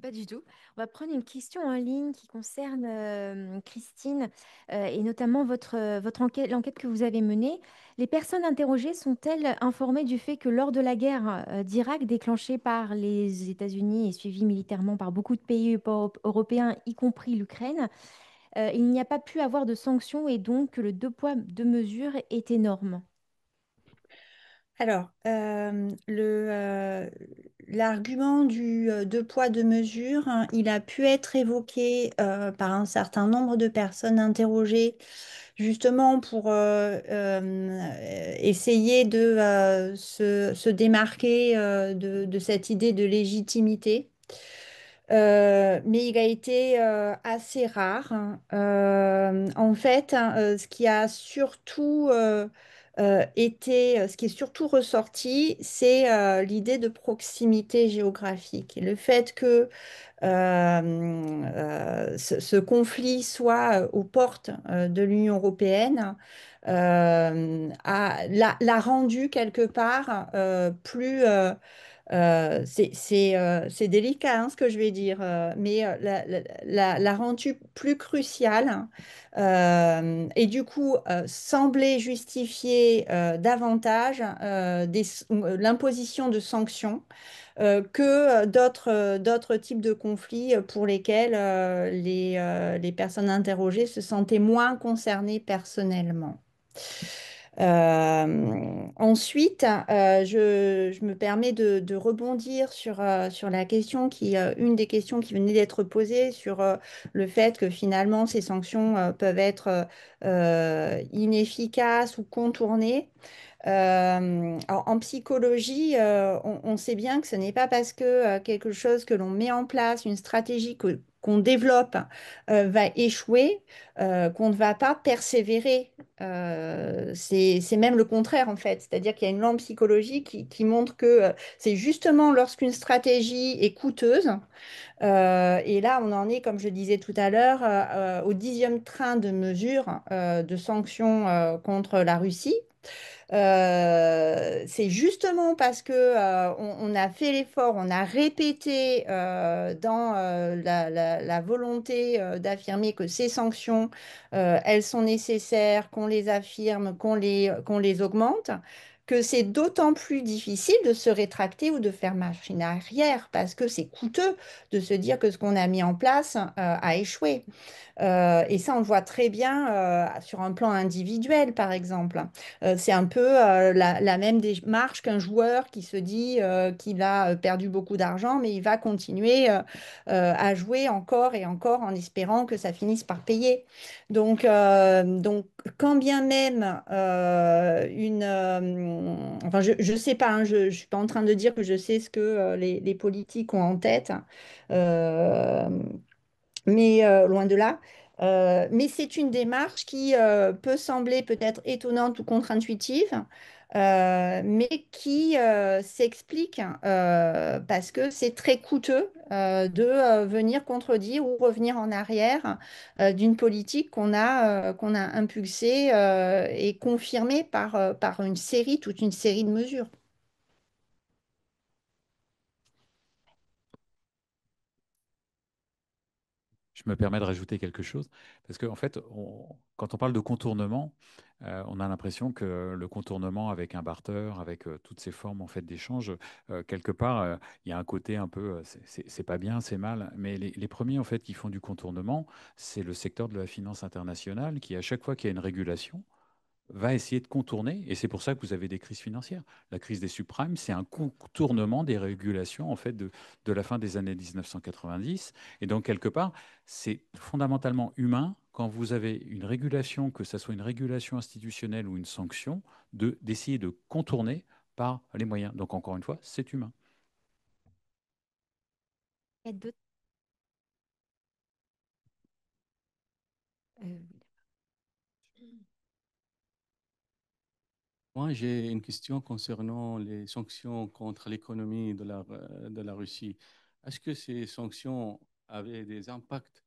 Pas du tout. On va prendre une question en ligne qui concerne Christine et notamment votre enquête, l'enquête que vous avez menée. Les personnes interrogées sont-elles informées du fait que lors de la guerre d'Irak déclenchée par les États-Unis et suivie militairement par beaucoup de pays européens, y compris l'Ukraine, il n'y a pas pu avoir de sanctions et donc que le deux poids, deux mesures est énorme? Alors, l'argument du deux poids, deux mesures, hein, il a pu être évoqué par un certain nombre de personnes interrogées justement pour essayer de se démarquer de cette idée de légitimité. Mais il a été assez rare, hein. En fait, hein, ce qui a surtout ce qui est surtout ressorti, c'est l'idée de proximité géographique et le fait que ce conflit soit aux portes de l'Union européenne l'a rendu quelque part plus c'est délicat hein, ce que je vais dire, mais l'a rendu plus crucial et du coup semblait justifier davantage l'imposition de sanctions que d'autres types de conflits pour lesquels les personnes interrogées se sentaient moins concernées personnellement. Ensuite, je me permets de rebondir sur la question une des questions qui venait d'être posée sur le fait que finalement ces sanctions peuvent être inefficaces ou contournées. Alors, en psychologie, on sait bien que ce n'est pas parce que quelque chose que l'on met en place, une stratégie qu'on développe va échouer, qu'on ne va pas persévérer. C'est même le contraire en fait. C'est-à-dire qu'il y a une lente psychologie qui montre que c'est justement lorsqu'une stratégie est coûteuse, et là on en est, comme je disais tout à l'heure, au 10e train de mesures de sanctions contre la Russie. C'est justement parce que on a fait l'effort, on a répété dans la volonté d'affirmer que ces sanctions, elles sont nécessaires, qu'on les affirme, qu'on les augmente, que c'est d'autant plus difficile de se rétracter ou de faire machine arrière, parce que c'est coûteux de se dire que ce qu'on a mis en place a échoué. Et ça, on le voit très bien sur un plan individuel, par exemple. C'est un peu la même démarche qu'un joueur qui se dit qu'il a perdu beaucoup d'argent, mais il va continuer à jouer encore et encore en espérant que ça finisse par payer. Donc quand bien même enfin, je sais pas, hein, je suis pas en train de dire que je sais ce que les politiques ont en tête. Euh, mais loin de là. Mais c'est une démarche qui peut sembler peut-être étonnante ou contre-intuitive, mais qui s'explique parce que c'est très coûteux de venir contredire ou revenir en arrière d'une politique qu'on a impulsée et confirmée par toute une série de mesures. Je me permets de rajouter quelque chose, parce qu'en fait, quand on parle de contournement, on a l'impression que le contournement avec un barter, avec toutes ces formes en fait d'échange, quelque part, il y a un côté un peu, c'est pas bien, c'est mal. Mais les premiers en fait qui font du contournement, c'est le secteur de la finance internationale, qui à chaque fois qu'il y a une régulation, va essayer de contourner, et c'est pour ça que vous avez des crises financières. La crise des subprimes, c'est un contournement des régulations en fait de la fin des années 1990. Et donc, quelque part, c'est fondamentalement humain quand vous avez une régulation, que ce soit une régulation institutionnelle ou une sanction, d'essayer de contourner par les moyens. Donc, encore une fois, c'est humain. Il y a d'autres- euh, Moi, j'ai une question concernant les sanctions contre l'économie de la Russie. Est-ce que ces sanctions avaient des impacts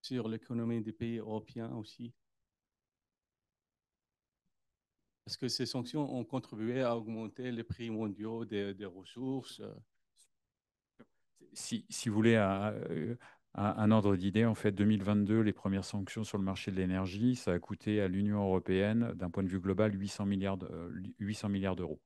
sur l'économie des pays européens aussi? Est-ce que ces sanctions ont contribué à augmenter les prix mondiaux des ressources? Si vous voulez un ordre d'idée, en fait, 2022, les premières sanctions sur le marché de l'énergie, ça a coûté à l'Union européenne, d'un point de vue global, 800 milliards d'euros.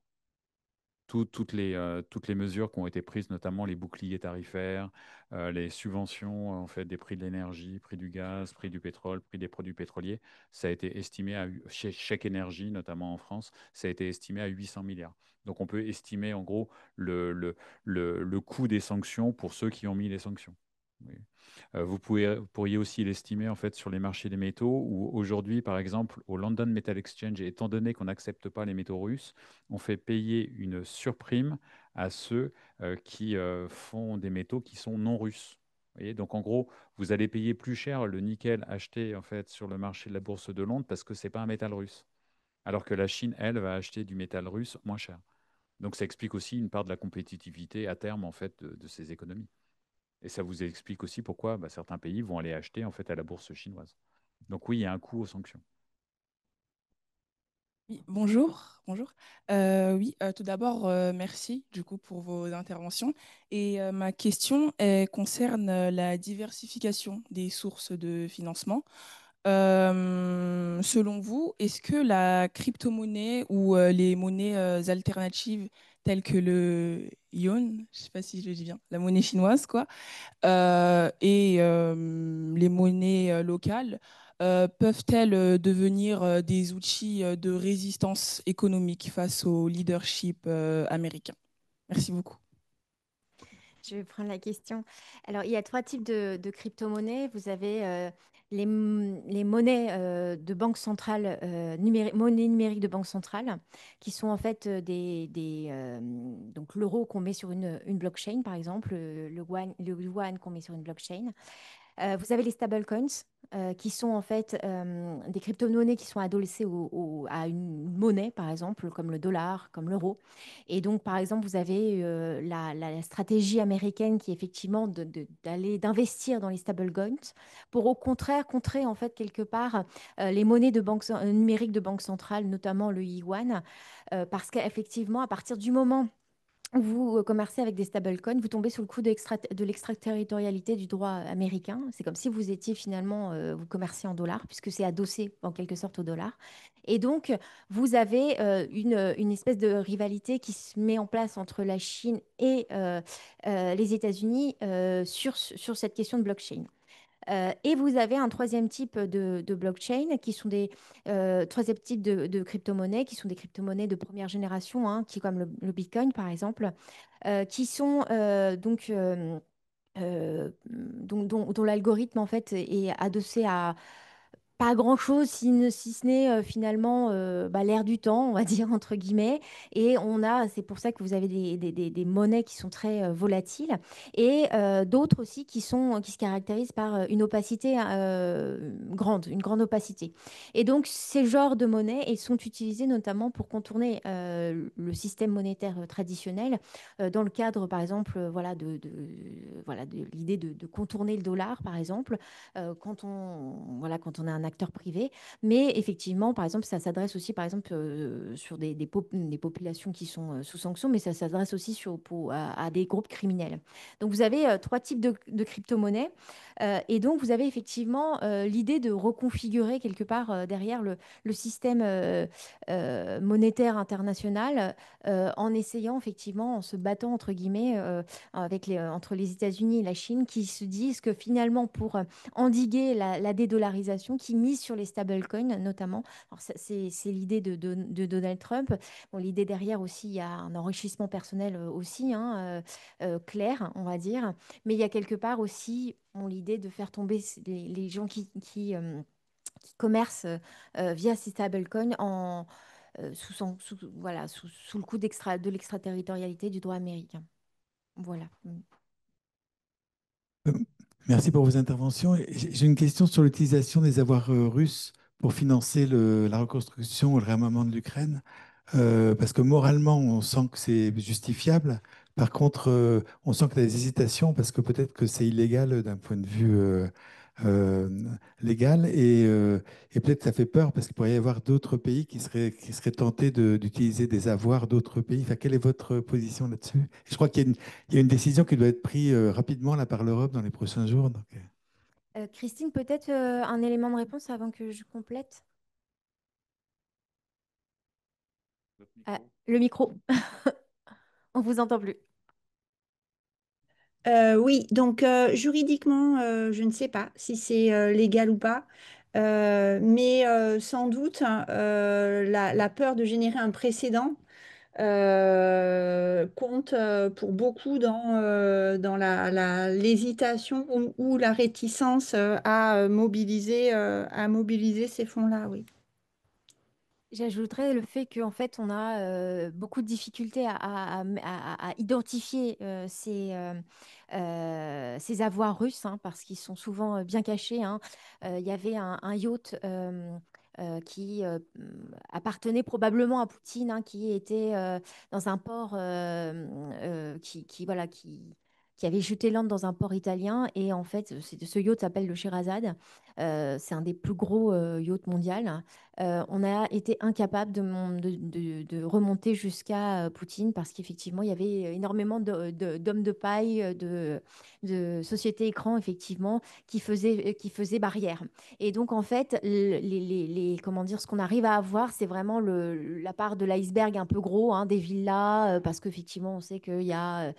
Toutes les mesures qui ont été prises, notamment les boucliers tarifaires, les subventions en fait, des prix de l'énergie, prix du gaz, prix du pétrole, prix des produits pétroliers, ça a été estimé chez Chèque Énergie, notamment en France, ça a été estimé à 800 milliards. Donc on peut estimer en gros le coût des sanctions pour ceux qui ont mis les sanctions. Oui. Vous pourriez aussi l'estimer en fait sur les marchés des métaux où aujourd'hui, par exemple, au London Metal Exchange, étant donné qu'on n'accepte pas les métaux russes, on fait payer une surprime à ceux qui font des métaux qui sont non russes. Vous voyez, donc en gros, vous allez payer plus cher le nickel acheté en fait sur le marché de la bourse de Londres parce que c'est pas un métal russe, alors que la Chine, elle, va acheter du métal russe moins cher. Donc ça explique aussi une part de la compétitivité à terme en fait de ces économies. Et ça vous explique aussi pourquoi bah, certains pays vont aller acheter en fait à la bourse chinoise. Donc oui, il y a un coût aux sanctions. Oui, bonjour, bonjour. Oui, tout d'abord, merci du coup pour vos interventions. Et ma question concerne la diversification des sources de financement. Selon vous, est-ce que la crypto-monnaie ou les monnaies alternatives telles que le yuan, je ne sais pas si je le dis bien, la monnaie chinoise, quoi, et les monnaies locales peuvent-elles devenir des outils de résistance économique face au leadership américain? Merci beaucoup. Je vais prendre la question. Alors, il y a trois types de crypto-monnaies. Vous avez les monnaies de banque centrale, monnaies numériques de banque centrale, qui sont en fait donc l'euro qu'on met sur une blockchain, par exemple, le yuan qu'on met sur une blockchain. Vous avez les stablecoins, qui sont en fait des crypto-monnaies qui sont adossées à une monnaie, par exemple, comme le dollar, comme l'euro. Et donc, par exemple, vous avez la stratégie américaine qui est effectivement d'investir dans les stablecoins pour au contraire contrer en fait quelque part les monnaies numériques de banque centrale, notamment le yuan, parce qu'effectivement, à partir du moment vous commercez avec des stablecoins, vous tombez sous le coup de l'extraterritorialité du droit américain. C'est comme si vous étiez finalement, vous commerciez en dollars, puisque c'est adossé en quelque sorte au dollar. Et donc, vous avez une espèce de rivalité qui se met en place entre la Chine et les États-Unis sur cette question de blockchain. Et vous avez un troisième type de blockchain qui sont troisième type de crypto-monnaies qui sont des crypto-monnaies de première génération, hein, qui comme le Bitcoin par exemple, qui sont dont l'algorithme en fait est adossé à pas grand-chose, si ce n'est finalement l'air du temps, on va dire, entre guillemets. Et c'est pour ça que vous avez des monnaies qui sont très volatiles et d'autres aussi qui se caractérisent par une opacité grande, une grande opacité. Et donc, ces genres de monnaies ils sont utilisés notamment pour contourner le système monétaire traditionnel dans le cadre, par exemple, voilà, de l'idée de contourner le dollar, par exemple, quand on a un acteur privé. Mais effectivement, par exemple, ça s'adresse aussi, par exemple, sur des populations qui sont sous sanction, mais ça s'adresse aussi à des groupes criminels. Donc, vous avez trois types de crypto-monnaies. Et donc, vous avez effectivement l'idée de reconfigurer quelque part derrière le système monétaire international en essayant effectivement, en se battant entre guillemets entre les États-Unis et la Chine qui se disent que finalement, pour endiguer la dédollarisation, qui mise sur les stablecoins notamment. Alors, c'est l'idée de Donald Trump. Bon, l'idée derrière aussi, il y a un enrichissement personnel aussi, hein, clair, on va dire. Mais il y a quelque part aussi l'idée de faire tomber les gens qui commercent via ces stablecoins voilà, sous le coup de l'extraterritorialité du droit américain. Voilà. Euh, Merci pour vos interventions. J'ai une question sur l'utilisation des avoirs russes pour financer la reconstruction ou le réarmement de l'Ukraine. Parce que moralement, on sent que c'est justifiable. Par contre, on sent qu'il y a des hésitations parce que peut-être que c'est illégal d'un point de vue euh, légal et peut-être que ça fait peur parce qu'il pourrait y avoir d'autres pays qui seraient tentés d'utiliser des avoirs d'autres pays. Enfin, quelle est votre position là-dessus? Je crois qu'il y a une décision qui doit être prise rapidement là, par l'Europe dans les prochains jours. Donc, Christine, peut-être un élément de réponse avant que je complète. Le micro. On vous entend plus. Oui, donc juridiquement, je ne sais pas si c'est légal ou pas, mais sans doute hein, la peur de générer un précédent compte pour beaucoup dans l'hésitation ou la réticence à mobiliser ces fonds-là, oui. J'ajouterais le fait qu'en fait, on a beaucoup de difficultés à identifier ces avoirs russes, hein, parce qu'ils sont souvent bien cachés, hein. Il y avait un yacht qui appartenait probablement à Poutine, hein, qui était dans un port voilà, qui avait jeté l'ancre dans un port italien. Et en fait, ce yacht s'appelle le Sherazade. C'est un des plus gros yachts mondiaux. On a été incapable de remonter jusqu'à Poutine parce qu'effectivement, il y avait énormément d'hommes de paille, de sociétés écrans, effectivement, qui faisaient barrière. Et donc, en fait, comment dire, ce qu'on arrive à avoir, c'est vraiment la part de l'iceberg un peu gros, hein, des villas, parce qu'effectivement, on sait qu'il y a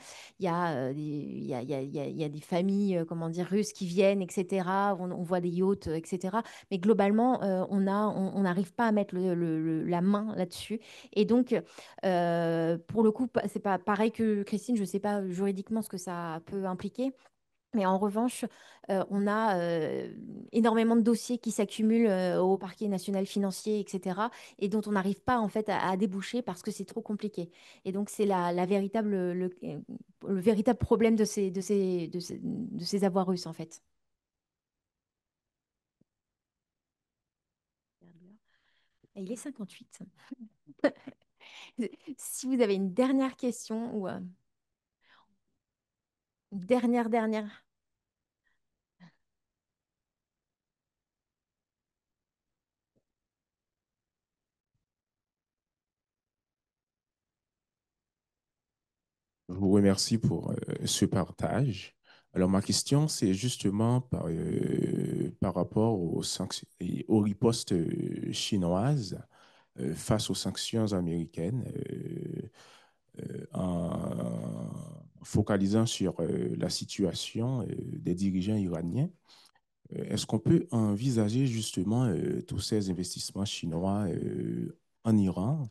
il y a des familles, comment dire, russes qui viennent, etc. On voit des yachts, etc. Mais globalement, on n'arrive pas à mettre la main là-dessus. Et donc, pour le coup, c'est pas pareil que Christine, je ne sais pas juridiquement ce que ça peut impliquer. Mais en revanche, on a énormément de dossiers qui s'accumulent au parquet national financier, etc., et dont on n'arrive pas en fait à déboucher parce que c'est trop compliqué. Et donc c'est la véritable, le véritable problème de ces avoirs russes en fait. Et il est 58. Si vous avez une dernière question ou dernière. Je vous remercie pour ce partage. Alors, ma question, c'est justement par rapport aux sanctions, aux ripostes chinoises face aux sanctions américaines, en focalisant sur la situation des dirigeants iraniens. Est-ce qu'on peut envisager justement tous ces investissements chinois en Iran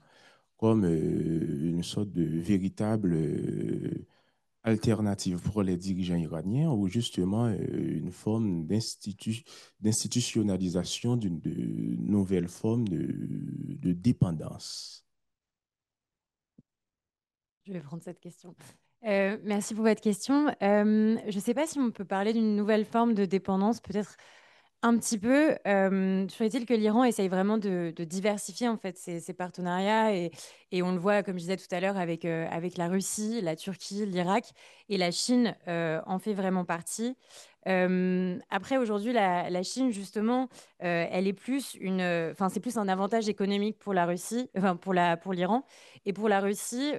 comme une sorte de véritable alternative pour les dirigeants iraniens ou justement une forme d'institutionnalisation d'une nouvelle forme de dépendance? Je vais prendre cette question. Merci pour votre question. Je ne sais pas si on peut parler d'une nouvelle forme de dépendance, peut-être un petit peu. Toujours est-il que l'Iran essaye vraiment de diversifier en fait ses partenariats et on le voit, comme je disais tout à l'heure, avec la Russie, la Turquie, l'Irak et la Chine en fait vraiment partie. Après, aujourd'hui, la Chine, justement, elle est plus enfin, c'est plus un avantage économique pour la Russie, enfin pour l'Iran, et pour la Russie,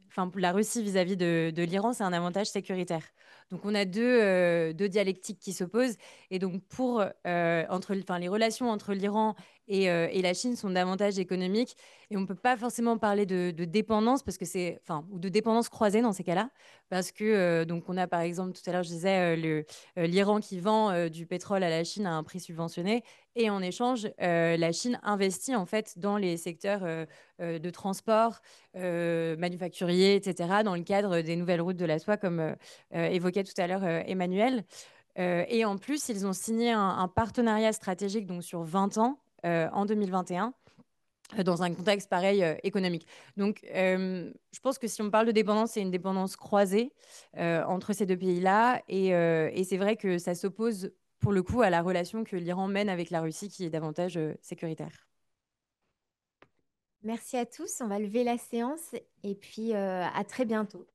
enfin pour la Russie vis-à-vis de l'Iran, c'est un avantage sécuritaire. Donc, on a deux dialectiques qui s'opposent, et donc enfin, les relations entre l'Iran et la Chine sont davantage économiques, et on ne peut pas forcément parler de dépendance parce que enfin, ou de dépendance croisée dans ces cas-là, parce que donc on a par exemple tout à l'heure je disais l'Iran qui vend du pétrole à la Chine à un prix subventionné et en échange, la Chine investit en fait dans les secteurs de transport, manufacturier, etc., dans le cadre des nouvelles routes de la soie, comme évoquait tout à l'heure Emmanuel. Et en plus, ils ont signé un partenariat stratégique donc sur 20 ans en 2021 dans un contexte pareil économique. Donc, je pense que si on parle de dépendance, c'est une dépendance croisée entre ces deux pays-là. Et c'est vrai que ça s'oppose pour le coup à la relation que l'Iran mène avec la Russie, qui est davantage sécuritaire. Merci à tous. On va lever la séance et puis à très bientôt.